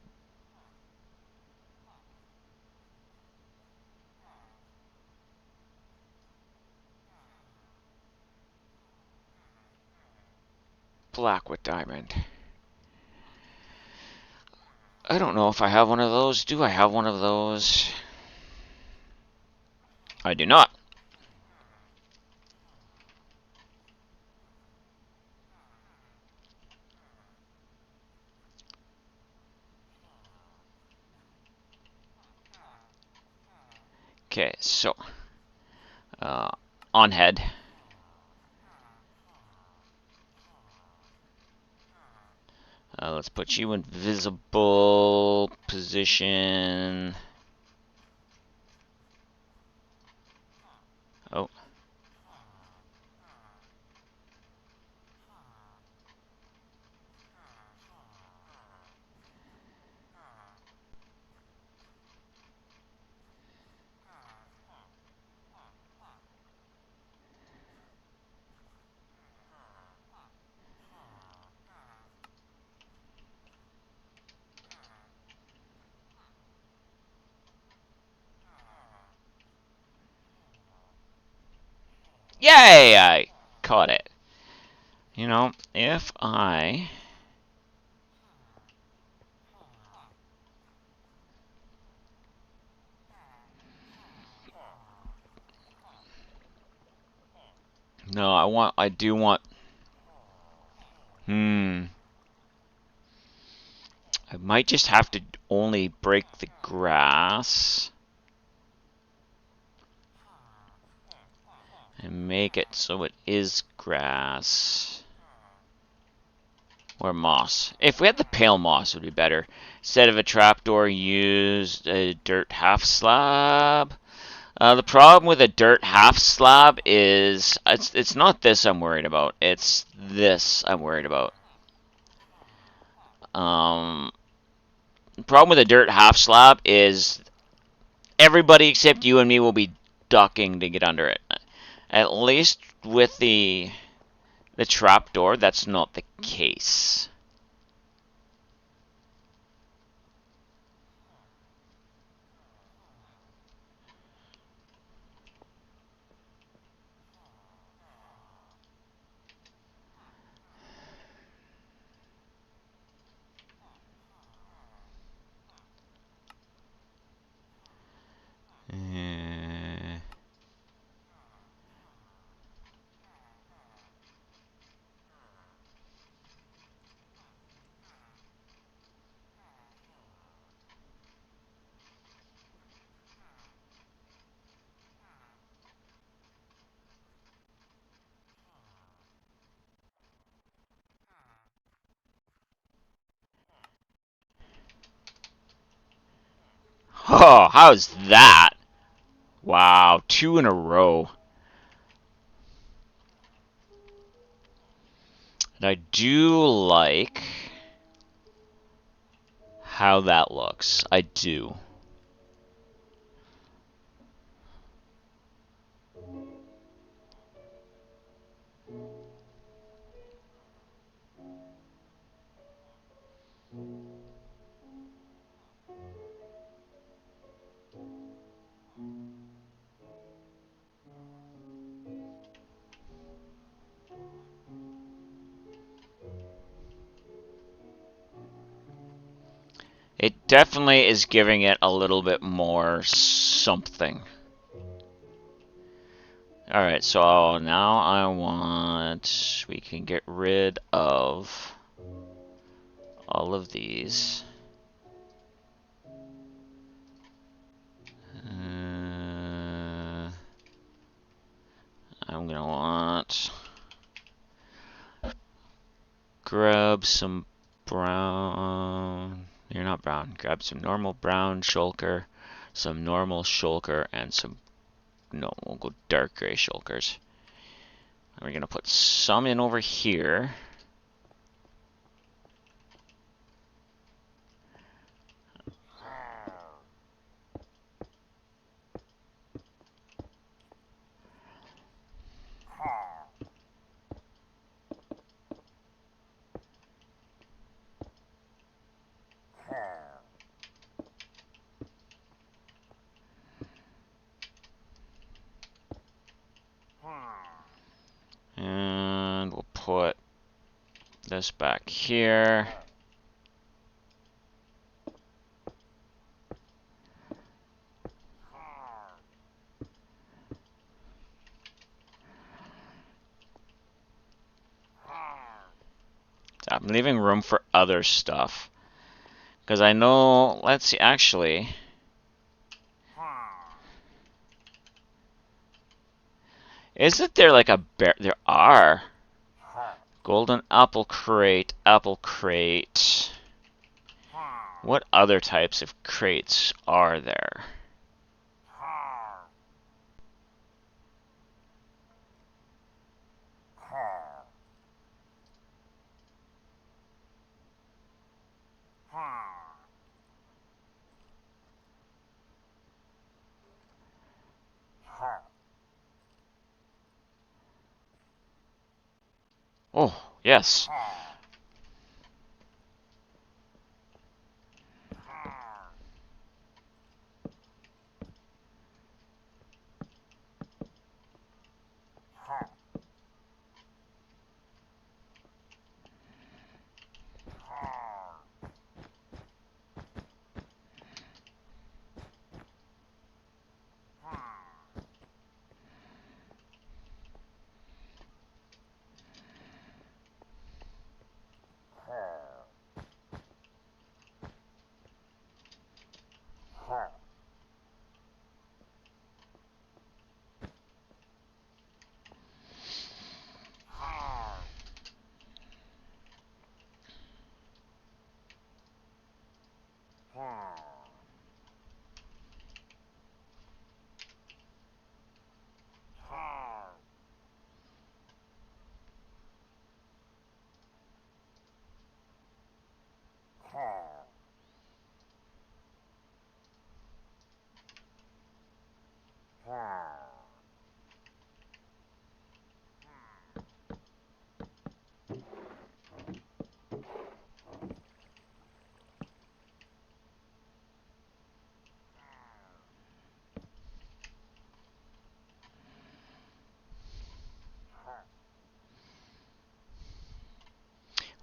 S1: Blackwood diamond. I don't know if I have one of those. Do I have one of those? I do not. Okay, so on head. Let's put you in visible position. Oh. Yay! I caught it. You know, if I... No, I do want... I might just have to only break the grass. And make it so it is grass. Or moss. If we had the pale moss, it would be better. Instead of a trapdoor, use a dirt half slab. The problem with a dirt half slab is it's not this I'm worried about. It's this I'm worried about. The problem with a dirt half slab is everybody except you and me will be ducking to get under it. At least with the trapdoor, that's not the case. Oh, how's that? Wow, 2 in a row. And I do like how that looks. I do. It definitely is giving it a little bit more something. Alright, so now I want... We can get rid of all of these. I'm gonna want... Grab some brown... You're not brown. Grab some normal brown shulker, some normal shulker, and some... No, we'll go dark gray shulkers. And we're gonna put some in over here. And we'll put this back here. I'm leaving room for other stuff. Because I know, let's see, actually. Isn't there like a bear? There are. Golden apple crate, apple crate. What other types of crates are there? Oh, yes.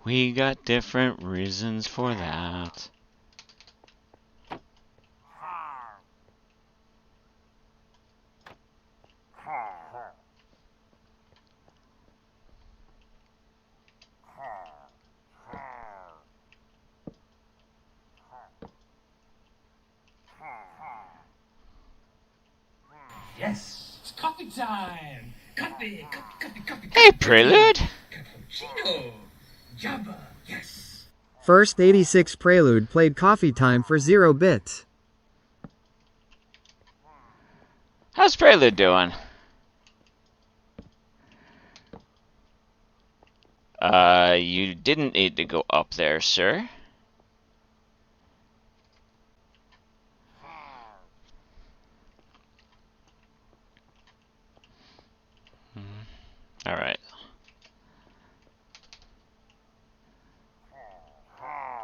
S1: We got different reasons for that.
S2: Yes, it's coffee time. Coffee, coffee, coffee, coffee.
S1: Hey, Prelude!
S2: Cappuccino. Java, yes.
S3: First 86 Prelude played Coffee Time for 0 bits.
S1: How's Prelude doing? You didn't need to go up there, sir. Alright.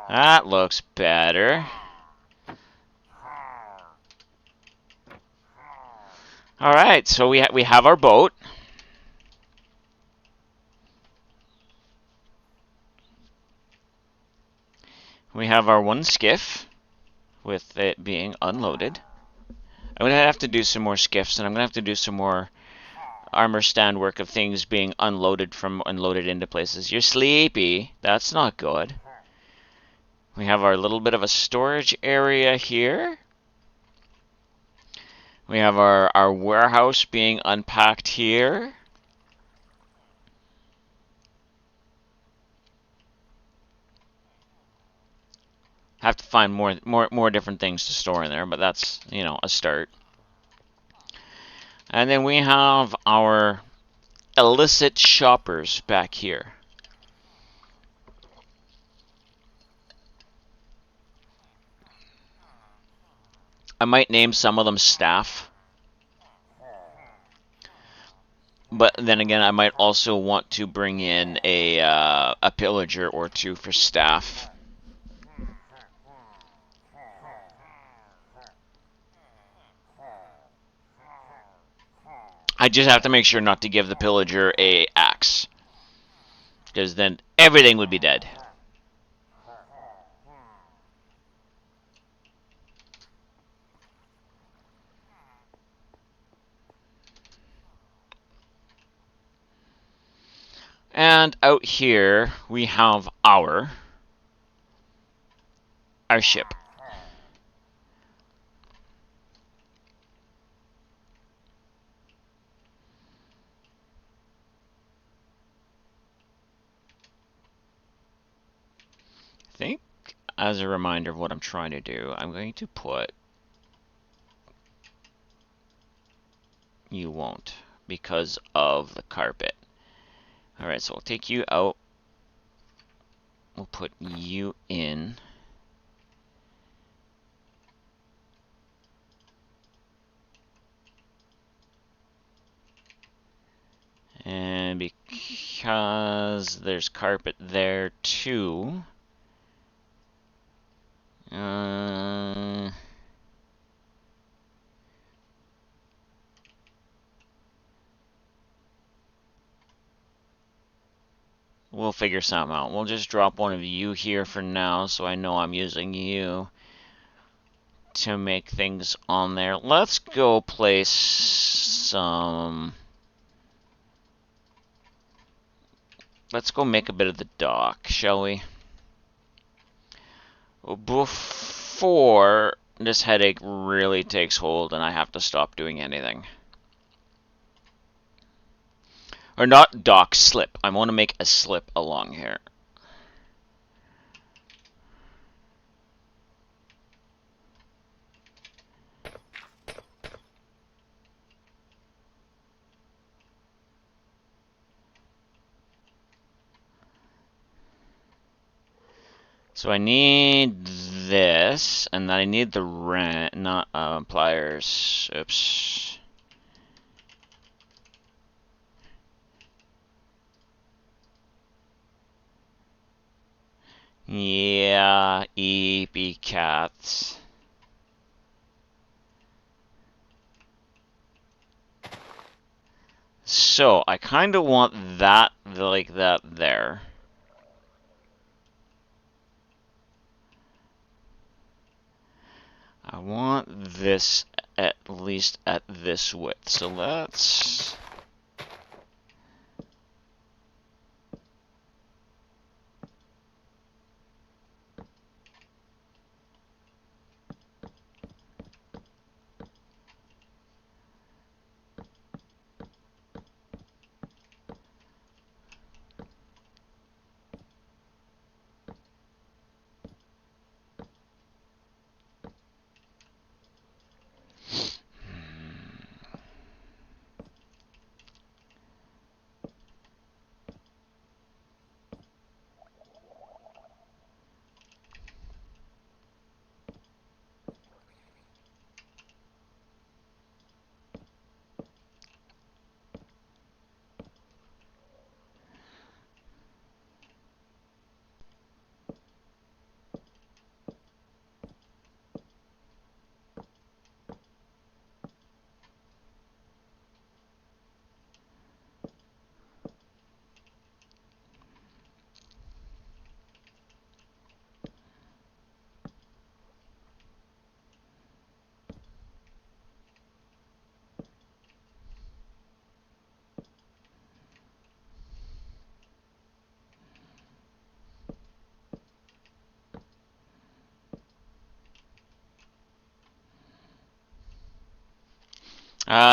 S1: That looks better. Alright, so we have our boat. We have our one skiff, with it being unloaded. I'm gonna have to do some more skiffs, and I'm gonna have to do some more armor stand work of things being unloaded from unloaded into places. You're sleepy. That's not good. We have our little bit of a storage area here. We have our warehouse being unpacked here. Have to find more different things to store in there, but that's, you know, a start. And then we have our illicit shoppers back here. I might name some of them staff. But then again, I might also want to bring in a pillager or two for staff. I just have to make sure not to give the pillager a axe. because then everything would be dead. And out here we have our ship. I think, as a reminder of what I'm trying to do, I'm going to put... You won't, because of the carpet. Alright, so we'll take you out. We'll put you in. And because there's carpet there too, we'll figure something out. We'll just drop one of you here for now, so I know I'm using you to make things on there. Let's go place some... Let's go make a bit of the dock, shall we? Before this headache really takes hold and I have to stop doing anything. Or not dock, slip. I want to make a slip along here. So I need this, and then I need the rent, not pliers. Oops. Yeah, EP cats. So I kind of want that like that there. I want this at least at this width. So let's...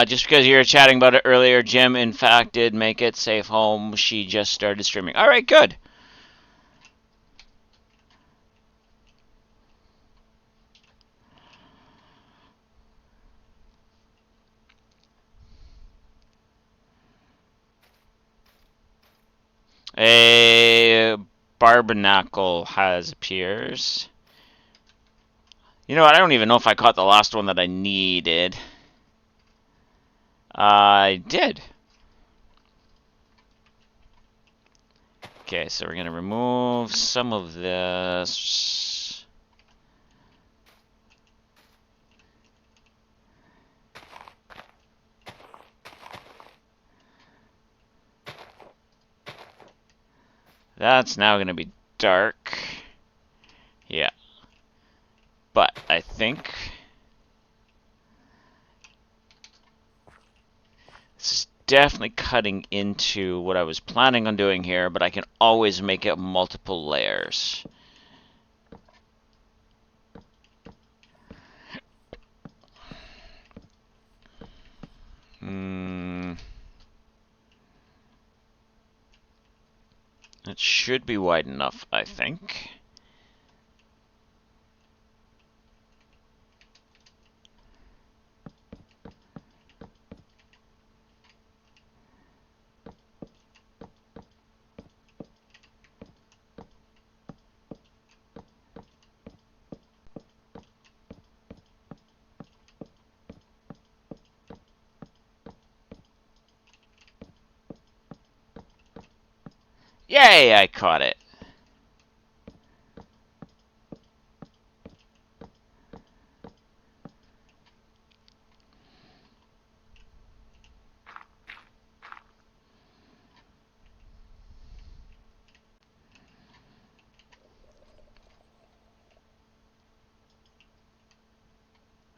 S1: Just because you were chatting about it earlier, Jim, in fact, did make it safe home. She just started streaming. All right, good. A barnacle has appears. You know what? I don't even know if I caught the last one that I needed. I did. Okay, so we're gonna remove some of this. That's now going to be dark. Yeah. But I think this is definitely cutting into what I was planning on doing here, but I can always make it multiple layers. It should be wide enough, I think. Yay, I caught it.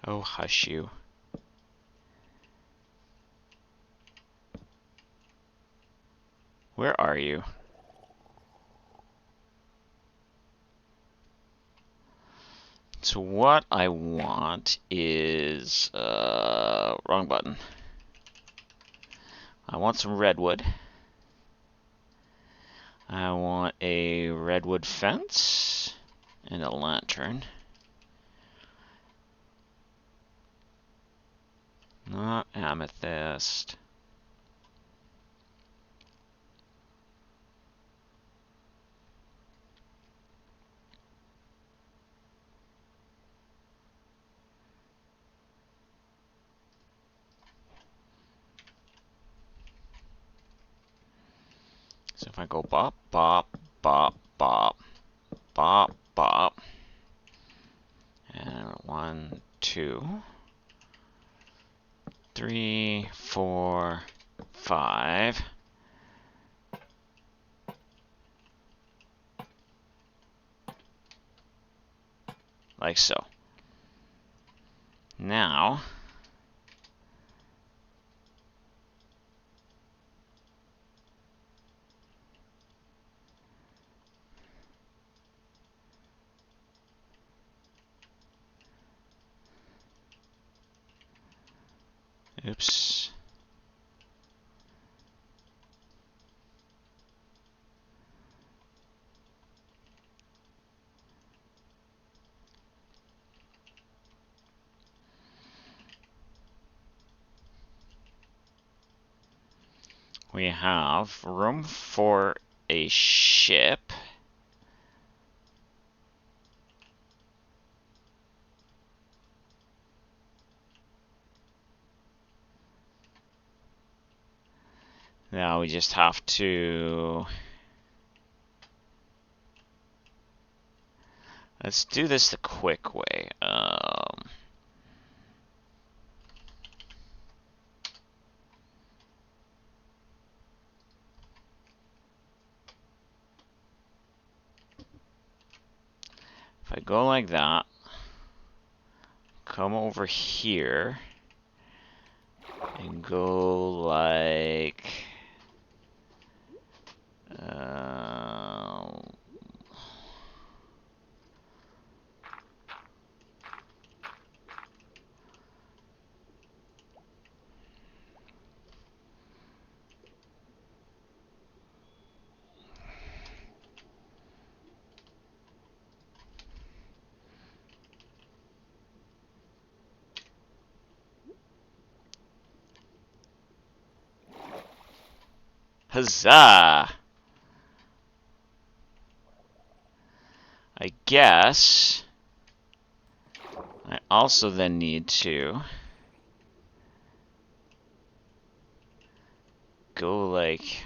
S1: Oh, hush you. Where are you? So what I want is, wrong button. I want some redwood. I want a redwood fence and a lantern. Not amethyst. So if I go bop, bop, bop, bop, bop, bop, and 1, 2, 3, 4, 5. Like so. Now, oops. We have room for a ship. Now we just have to... Let's do this the quick way. If I go like that, come over here, and go like... Huzzah! I guess I also then need to go like,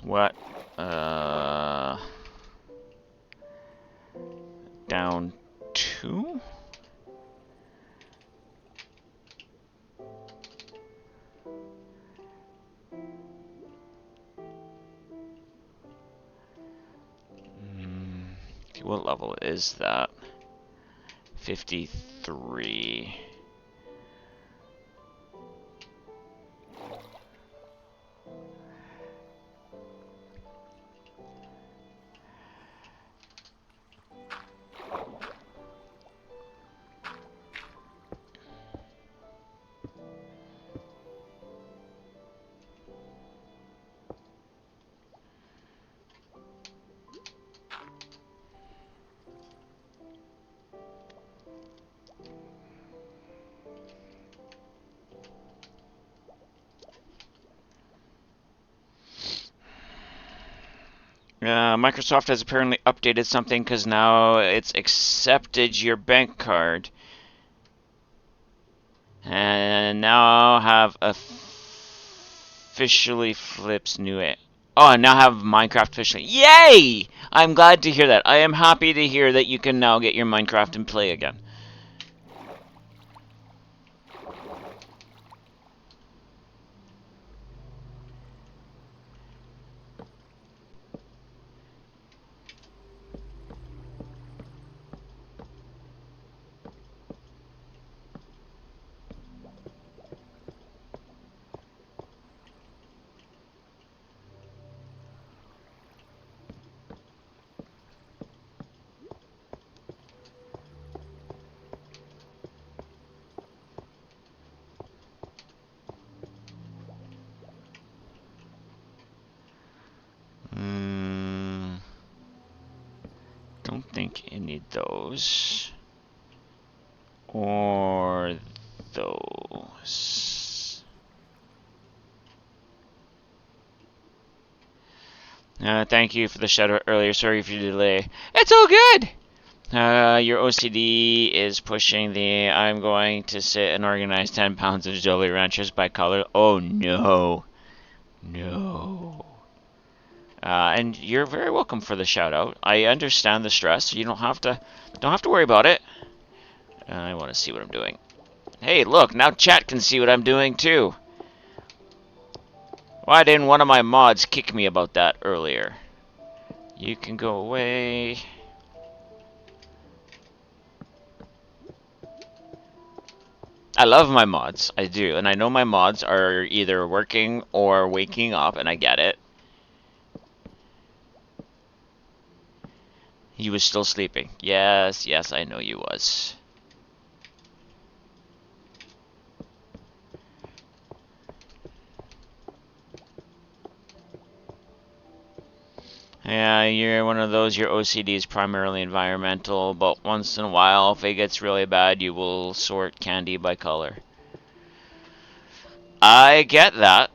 S1: What? Down 2? What level is that? 53. Microsoft has apparently updated something because now it's accepted your bank card. And now have officially flips new it. Oh, I now have Minecraft officially. Yay! I'm glad to hear that. I am happy to hear that you can now get your Minecraft and play again. Don't think I need those. Or those. Thank you for the shout out earlier. Sorry for the delay. It's all good! Your OCD is pushing the I'm going to sit and organize 10 pounds of Jolly Ranchers by color. Oh no. No. And you're very welcome for the shout out. I understand the stress. You don't have to worry about it. I want to see what I'm doing. Hey, look, now chat can see what I'm doing too. Why didn't one of my mods kick me about that earlier? You can go away. I love my mods. I do. And I know my mods are either working or waking up, and I get it. He was still sleeping. Yes, yes, I know you was. Yeah, you're one of those, your OCD is primarily environmental, but once in a while, if it gets really bad, you will sort candy by color. I get that.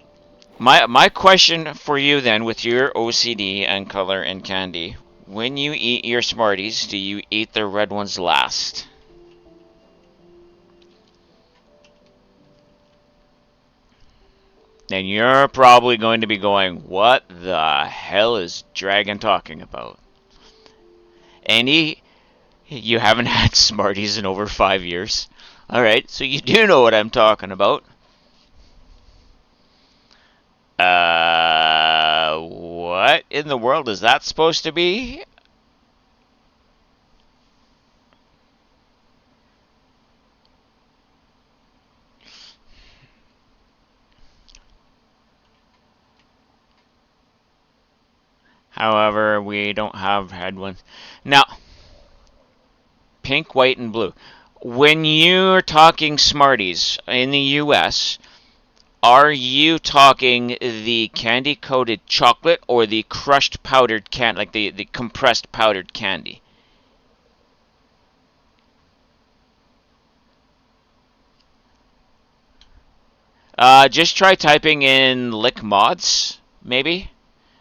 S1: My question for you then, with your OCD and color and candy, when you eat your Smarties, do you eat the red ones last? Then you're probably going to be going, what the hell is Dragon talking about? Andy, you haven't had Smarties in over 5 years. Alright, so you do know what I'm talking about. What in the world is that supposed to be? However, we don't have had one. Now, pink, white, and blue. When you're talking Smarties in the US, are you talking the candy-coated chocolate or the crushed powdered candy, like the compressed powdered candy? Just try typing in lick mods, maybe?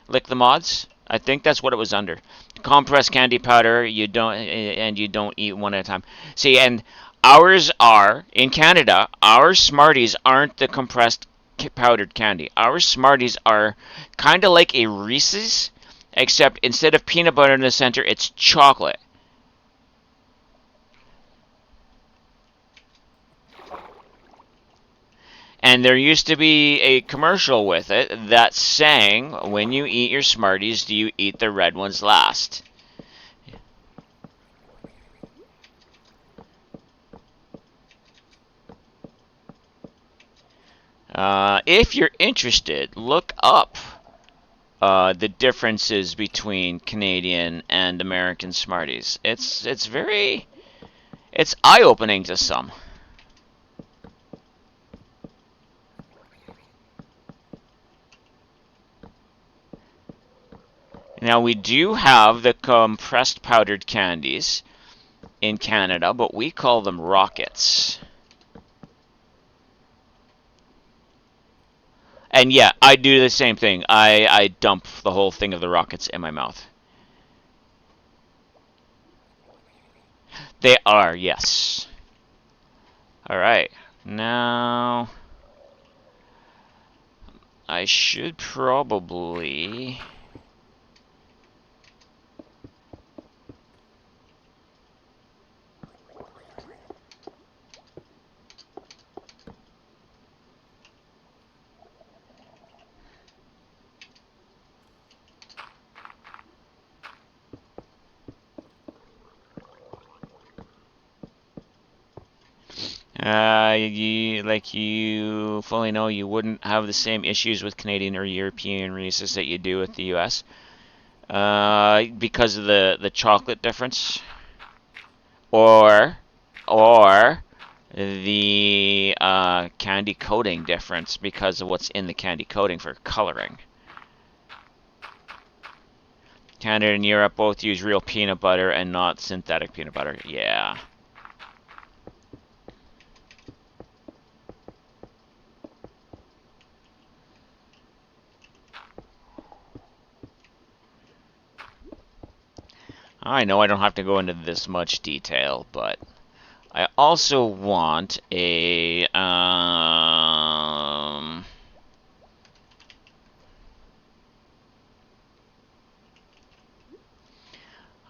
S1: Lick the mods? I think that's what it was under. Compressed candy powder, you don't eat one at a time. See, and ours are, in Canada, our Smarties aren't the compressed powdered candy. Our Smarties are kind of like a Reese's, except instead of peanut butter in the center, it's chocolate. And there used to be a commercial with it that sang, "When you eat your Smarties, do you eat the red ones last?" If you're interested, look up the differences between Canadian and American Smarties. It's eye-opening to some. Now we do have the compressed powdered candies in Canada, but we call them rockets. And yeah, I do the same thing. I dump the whole thing of the rockets in my mouth. They are, yes. Alright, now I should probably... like you fully know, you wouldn't have the same issues with Canadian or European Reese's that you do with the U.S. Because of the chocolate difference, or the candy coating difference because of what's in the candy coating for coloring. Canada and Europe both use real peanut butter and not synthetic peanut butter. Yeah. I know I don't have to go into this much detail, but I also want a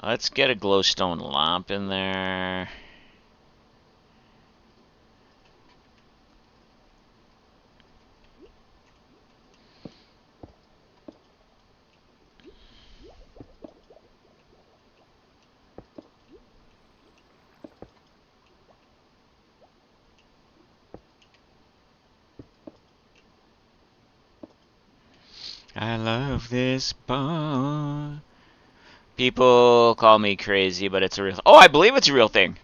S1: let's get a glowstone lamp in there. I love this bar. People call me crazy, but it's a real... Oh, I believe it's a real thing.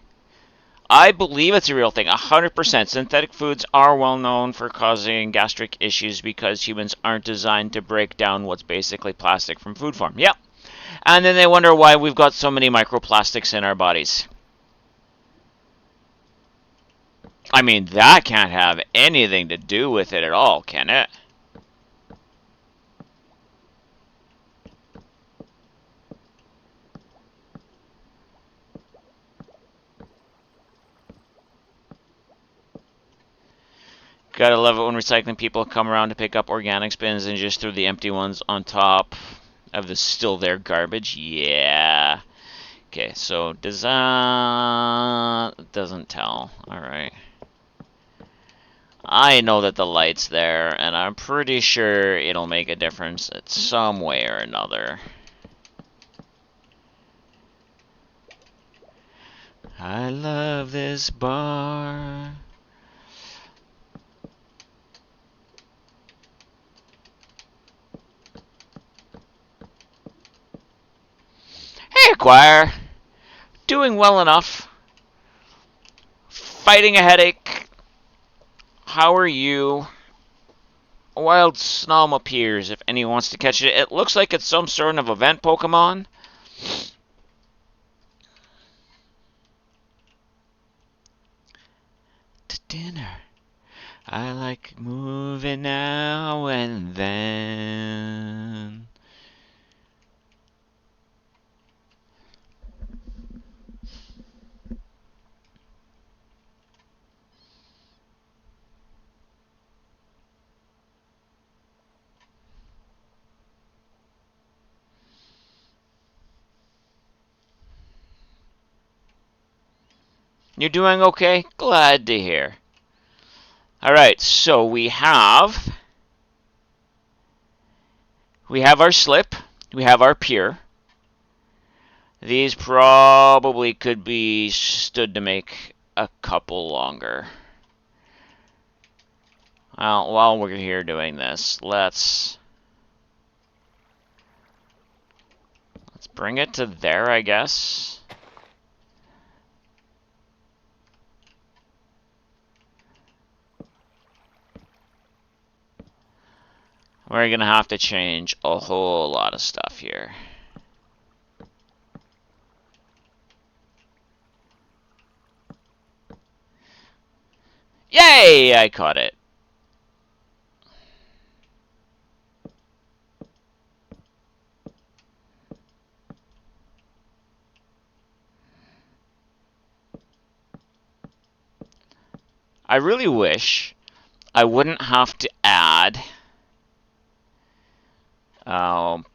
S1: I believe it's a real thing, 100%. Synthetic foods are well known for causing gastric issues because humans aren't designed to break down what's basically plastic from food form. Yep. And then they wonder why we've got so many microplastics in our bodies. I mean, that can't have anything to do with it at all, can it? Gotta love it when recycling people come around to pick up organics bins and just throw the empty ones on top of the still there garbage. Yeah. Okay, so design doesn't tell. Alright. I know that the light's there, and I'm pretty sure it'll make a difference in some way or another. I love this bar. Hey, Acquire. Doing well enough. Fighting a headache. How are you? A wild Snom appears if anyone wants to catch it. It looks like it's some sort of event Pokemon. To dinner. I like moving now and then. You're doing okay? Glad to hear. Alright, so we have our slip, we have our pier. These probably could be stood to make a couple longer. Well, while we're here doing this, let's bring it to there, I guess. We're gonna have to change a whole lot of stuff here. Yay! I caught it. I really wish I wouldn't have to add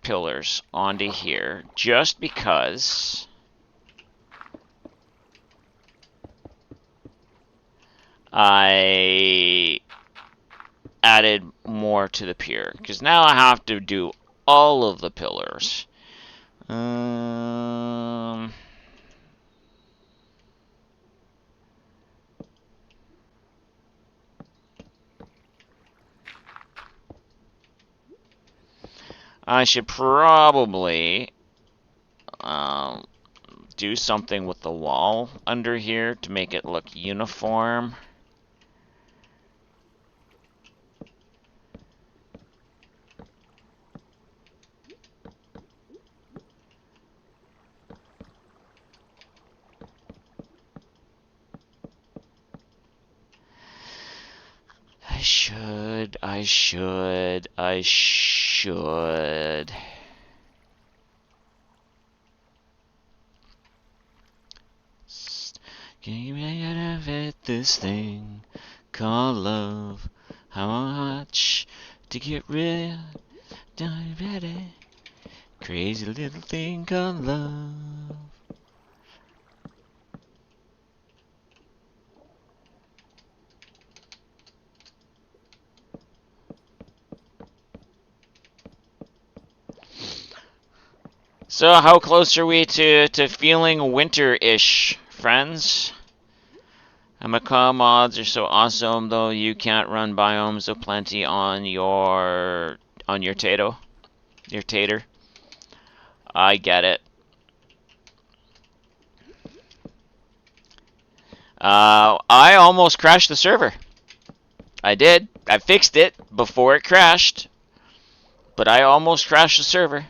S1: pillars onto here, just because I added more to the pier. Because now I have to do all of the pillars. I should probably do something with the wall under here to make it look uniform. I should. Can get out of it, this thing called love. How much to get rid of it? Crazy little thing called love. So how close are we to feeling winter-ish, friends? McCaw mods are so awesome, though you can't run biomes of plenty on your tato. Your tater. I get it. I almost crashed the server. I did. I fixed it before it crashed. But I almost crashed the server.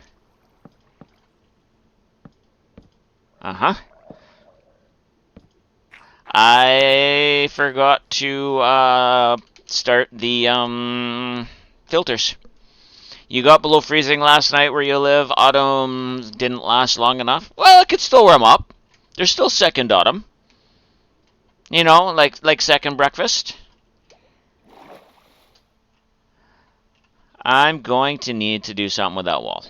S1: Uh-huh. I forgot to start the filters. You got below freezing last night where you live. Autumn didn't last long enough. Well, it could still warm up. There's still second autumn. You know, like second breakfast. I'm going to need to do something with that wall.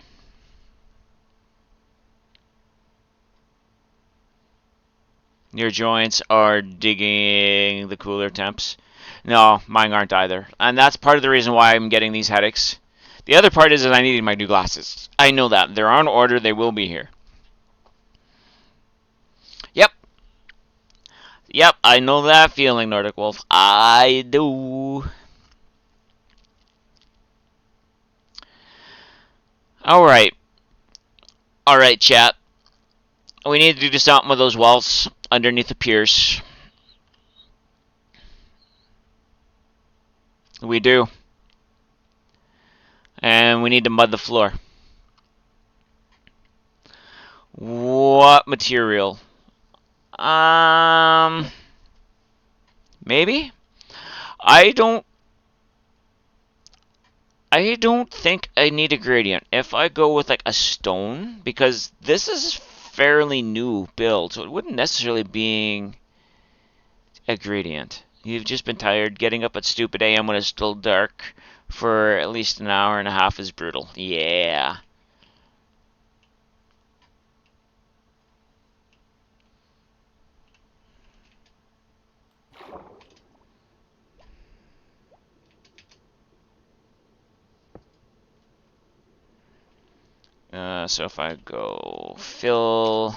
S1: Your joints are digging the cooler temps. No, mine aren't either. And that's part of the reason why I'm getting these headaches. The other part is that I needed my new glasses. I know that. They're on order. They will be here. Yep. Yep, I know that feeling, Nordic Wolf. I do. Alright. Alright, chat. We need to do something with those walls underneath the piers. We do. And we need to mud the floor. What material? Maybe? I don't think I need a gradient. If I go with like a stone, because this is fairly new build, so it wouldn't necessarily be a gradient. You've just been tired. Getting up at stupid AM when it's still dark for at least an hour and a half is brutal. Yeah. So if I go fill,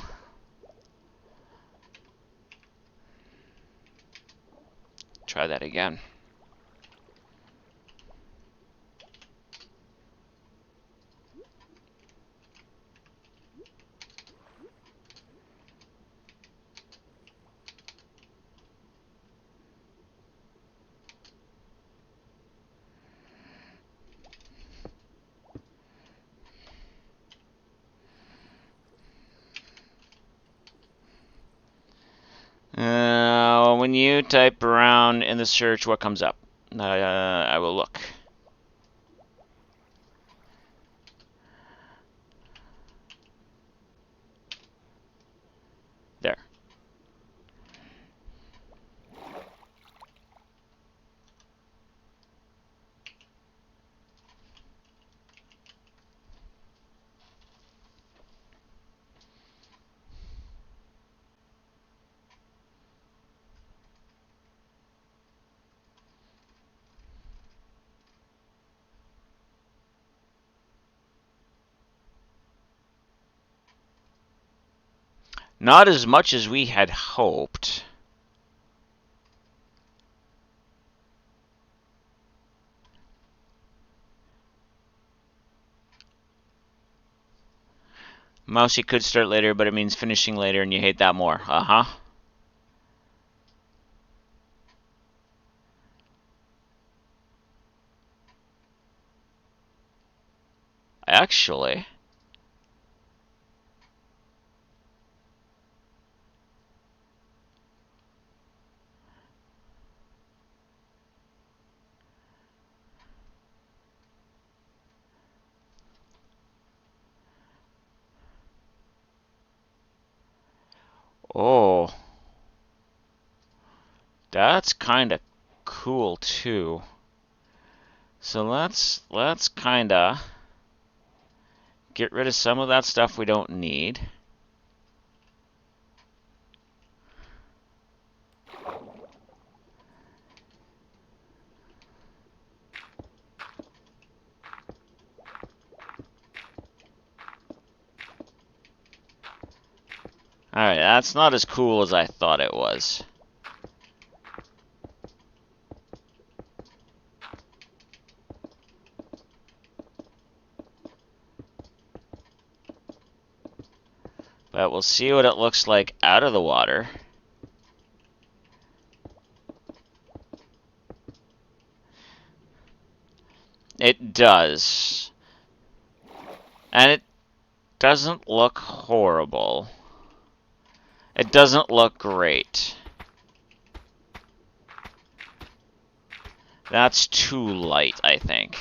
S1: try that again. When you type around in the search, what comes up? I will look. There. Not as much as we had hoped. Mousy could start later, but it means finishing later, and you hate that more. Uh-huh. Actually... Oh. That's kind of cool, too. So let's kind of get rid of some of that stuff we don't need. Alright, that's not as cool as I thought it was. But we'll see what it looks like out of the water. It does. And it doesn't look horrible. It doesn't look great. That's too light, I think.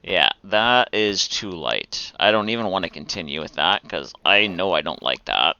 S1: Yeah, that is too light. I don't even want to continue with that, because I know I don't like that.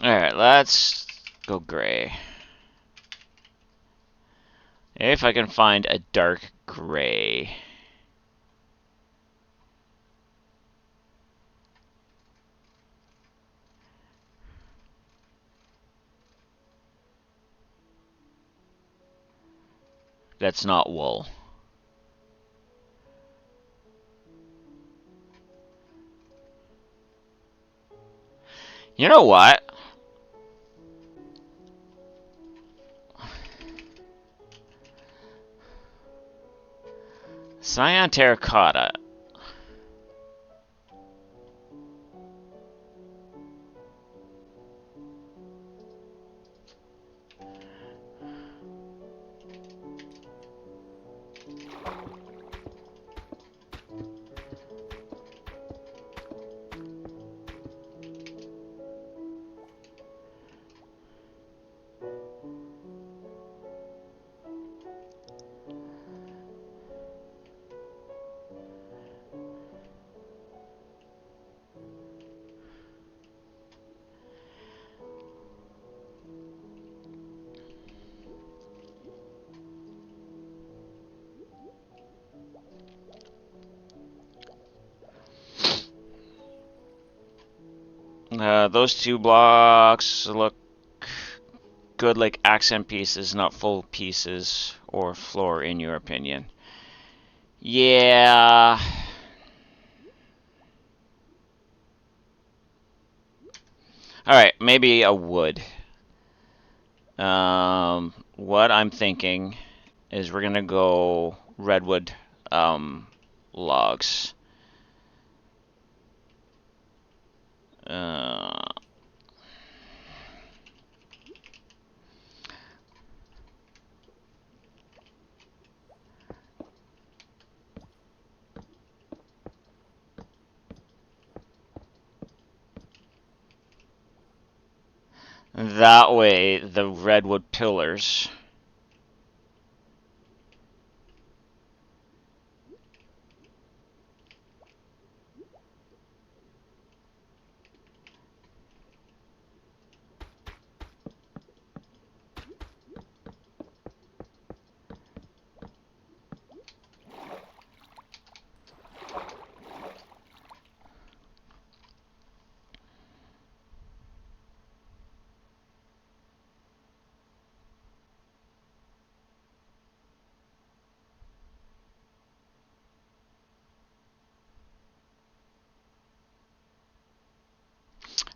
S1: Alright, let's go gray. If I can find a dark gray. That's not wool. You know what? Cyan terracotta. Those two blocks look good, like accent pieces, not full pieces or floor, in your opinion. Yeah. Alright, maybe a wood. What I'm thinking is we're gonna go redwood logs. That way, the redwood pillars.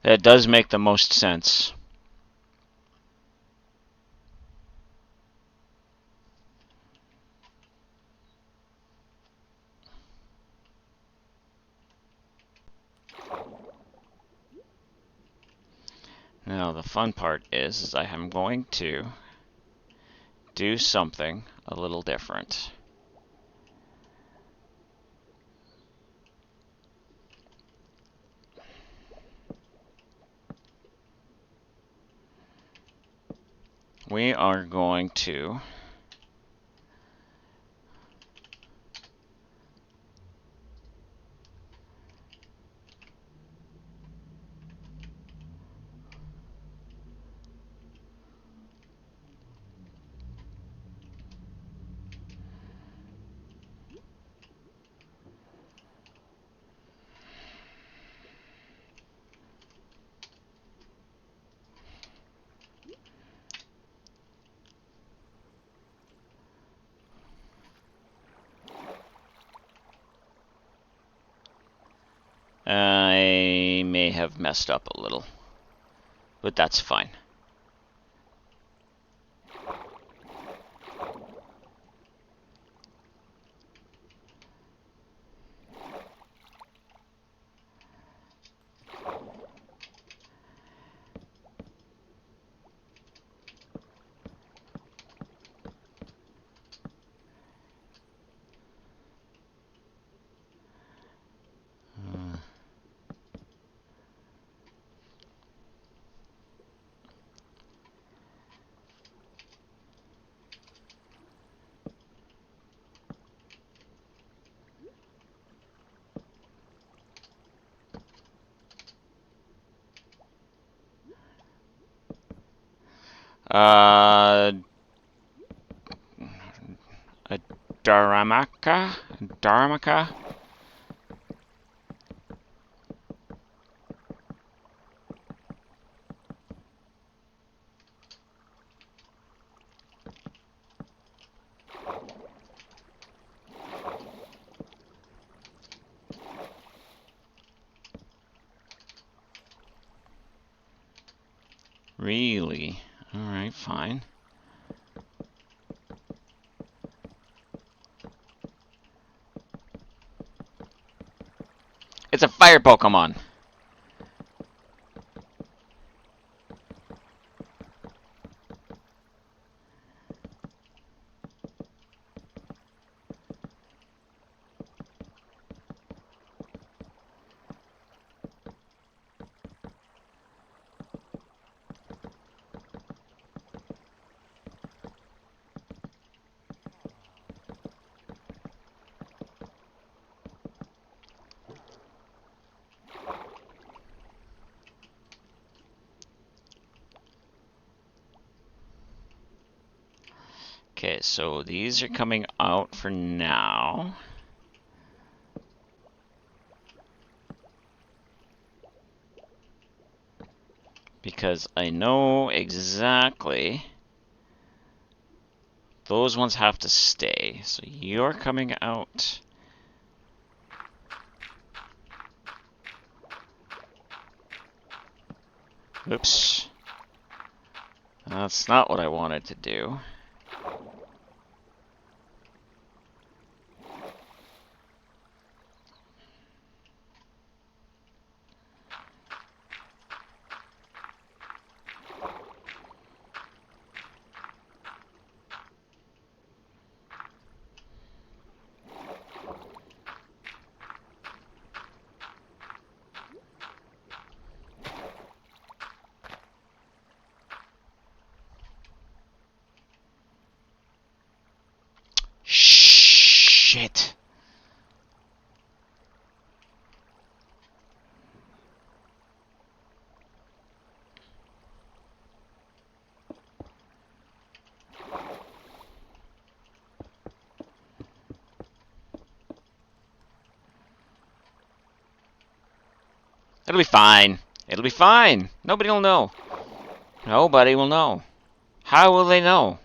S1: That does make the most sense. Now the fun part is I am going to do something a little different. We are going to I may have messed up a little, but that's fine. A Dharamaka? Dharamaka? Really? Alright, fine. It's a fire Pokemon! Okay, so these are coming out for now. Because I know exactly those ones have to stay. So you're coming out. Oops. That's not what I wanted to do. Shit. It'll be fine. It'll be fine. Nobody will know. Nobody will know. How will they know?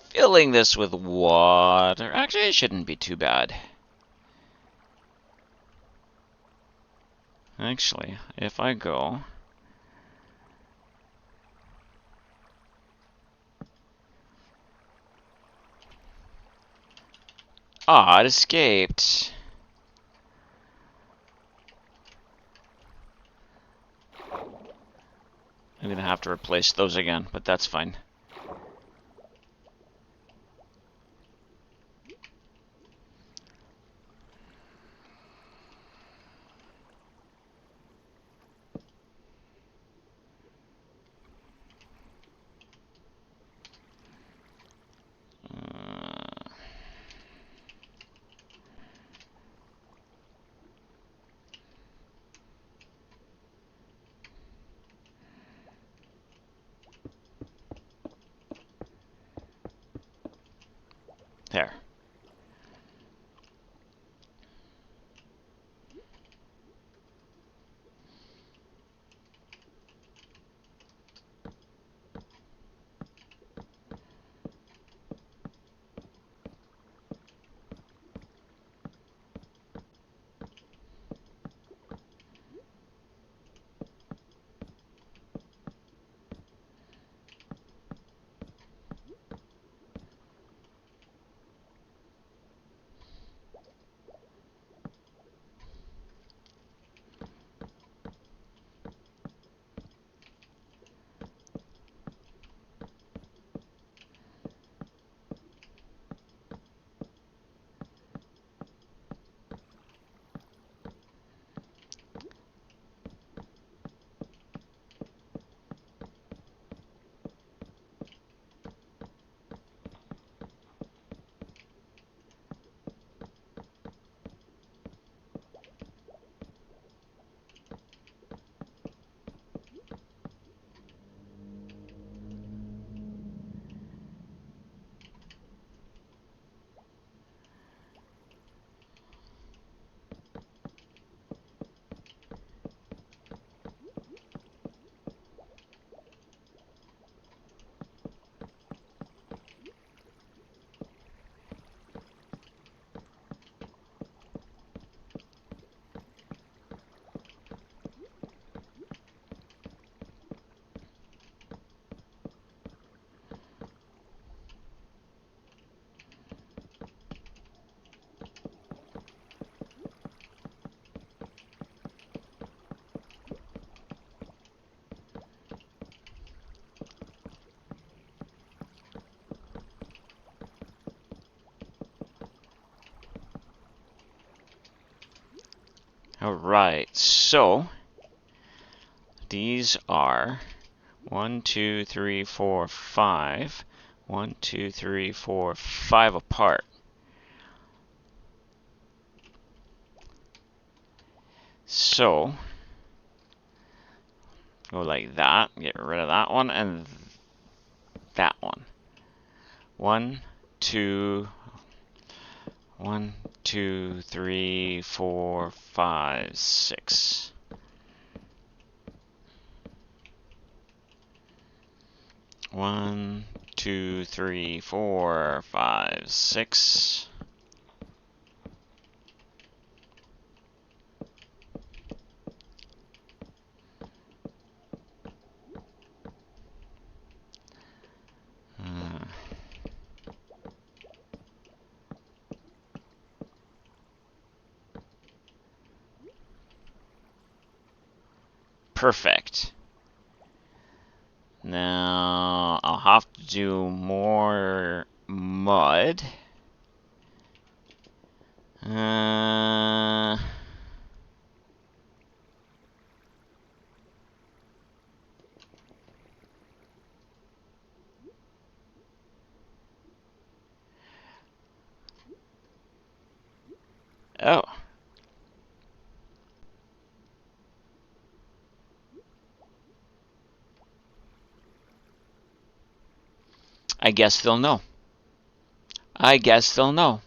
S1: Filling this with water. Actually, it shouldn't be too bad. Actually, if I go... Ah, it escaped. I'm gonna have to replace those again, but that's fine. Alright, so these are 1, 2, 3, 4, 5. 1, 2, 3, 4, 5 apart. So go like that, get rid of that one and that one. 1, 2, 1, 2, 3, 4, 5, 6. One, 2, 3, 4, 5, 6. Perfect. Now I'll have to do more mud. Oh. I guess they'll know. I guess they'll know.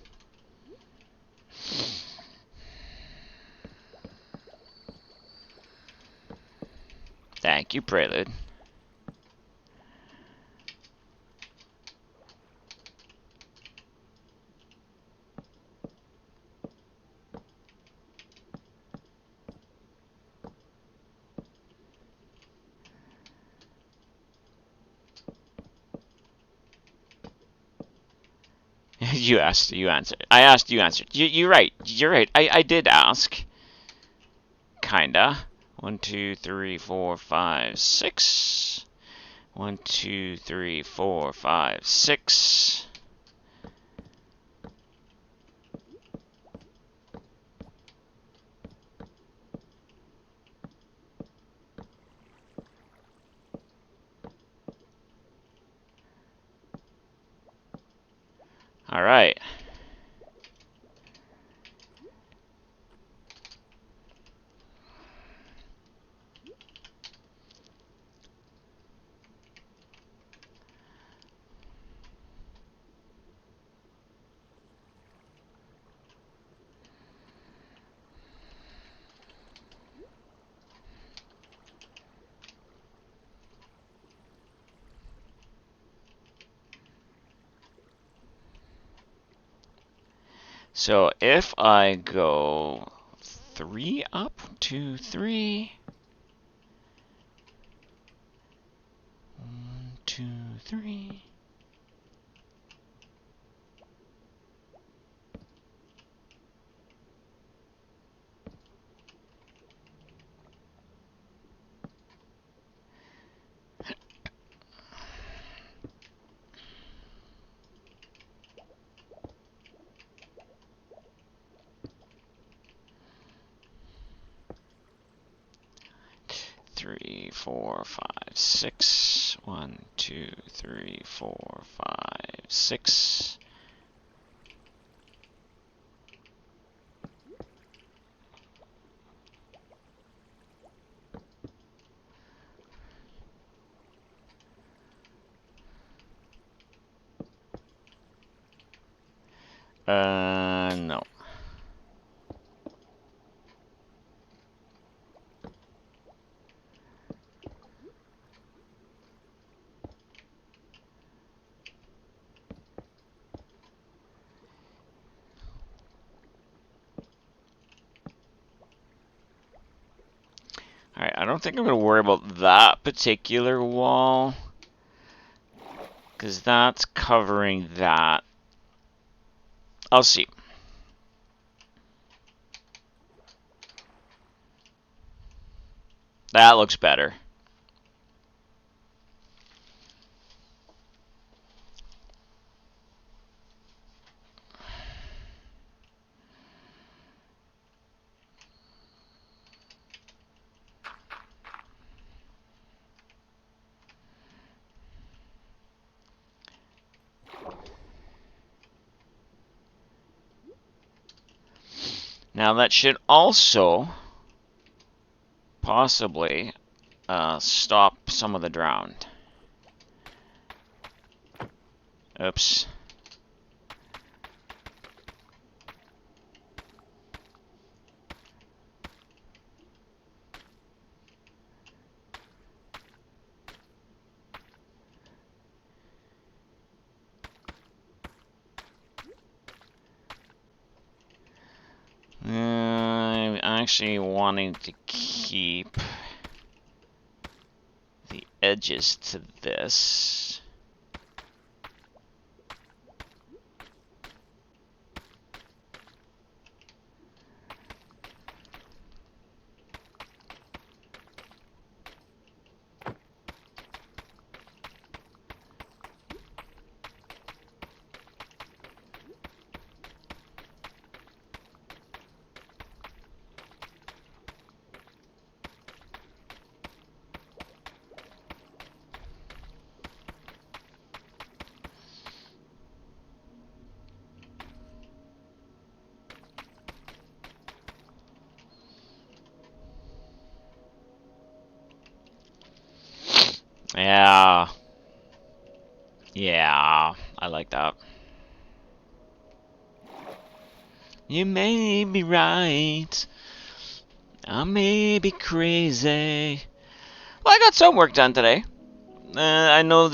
S1: Thank you, Prelude. You asked, you answered. I asked, you answered. You're right. You're right. I did ask. Kinda. 1, 2, 3, 4, 5, 6. 1, 2, 3, 4, 5, 6. All right. So if I go 3 up, 2, 3. 1, 2, 3. Three, 4, 5, 6. 1, 2, 3, 4, 5, 6. No. Alright, I don't think I'm going to worry about that particular wall, because that's covering that. I'll see. That looks better. Now that should also possibly stop some of the drowned. Oops. I'm actually wanting to keep the edges to this. Yeah. Yeah, I like that. You may be right. I may be crazy. Well, I got some work done today. I know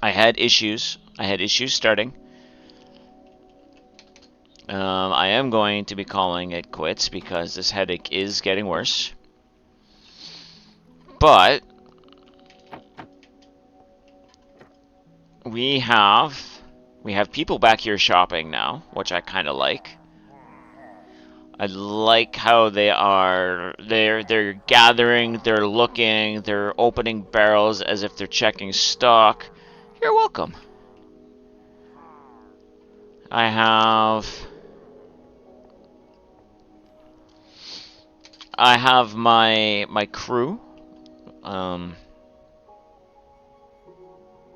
S1: I had issues. I had issues starting. I am going to be calling it quits because this headache is getting worse. But we have people back here shopping now, which I kind of like. I like how they're gathering, they're looking, they're opening barrels as if they're checking stock. You're welcome. I have my crew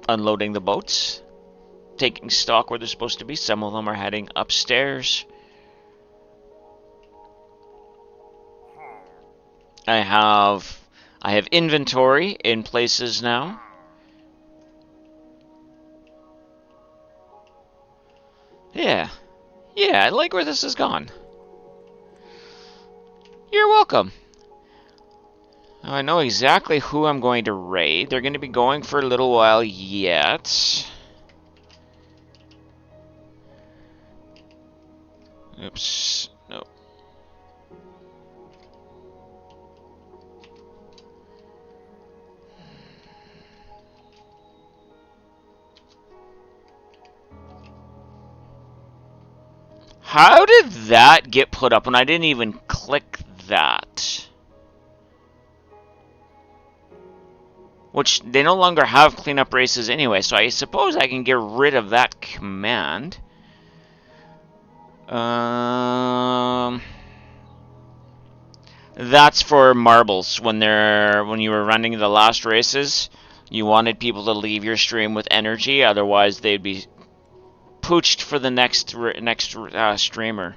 S1: unloading the boats, taking stock where they're supposed to be. Some of them are heading upstairs. I have inventory in places now. Yeah, I like where this has gone. You're welcome. Now I know exactly who I'm going to raid. They're going to be going for a little while yet. Oops, no. How did that get put up when I didn't even click that? Which, they no longer have cleanup races anyway, so I suppose I can get rid of that command. That's for marbles. When you were running the last races, you wanted people to leave your stream with energy, otherwise they'd be pooched for the next streamer.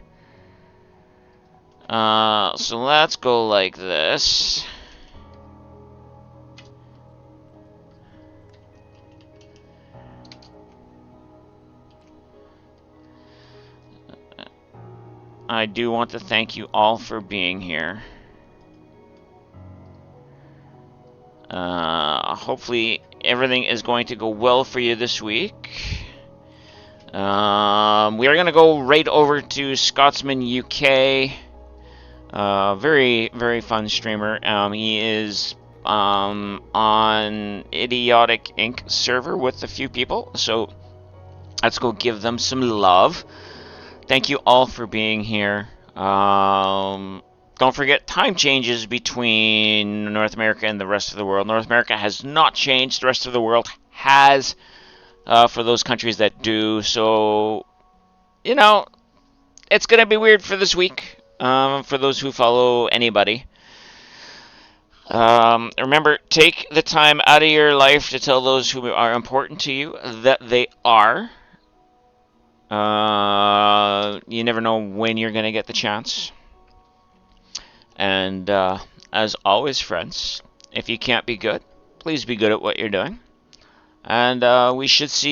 S1: So let's go like this. I do want to thank you all for being here. Hopefully everything is going to go well for you this week. We are going to go right over to Scotsman UK. Very, very fun streamer. He is on Idiotic Inc. server with a few people, so let's go give them some love. Thank you all for being here. Don't forget, time changes between North America and the rest of the world. North America has not changed. The rest of the world has, for those countries that do. So, you know, it's going to be weird for this week, for those who follow anybody. Remember, take the time out of your life to tell those who are important to you that they are. You never know when you're going to get the chance. And as always, friends, if you can't be good, please be good at what you're doing. And we should see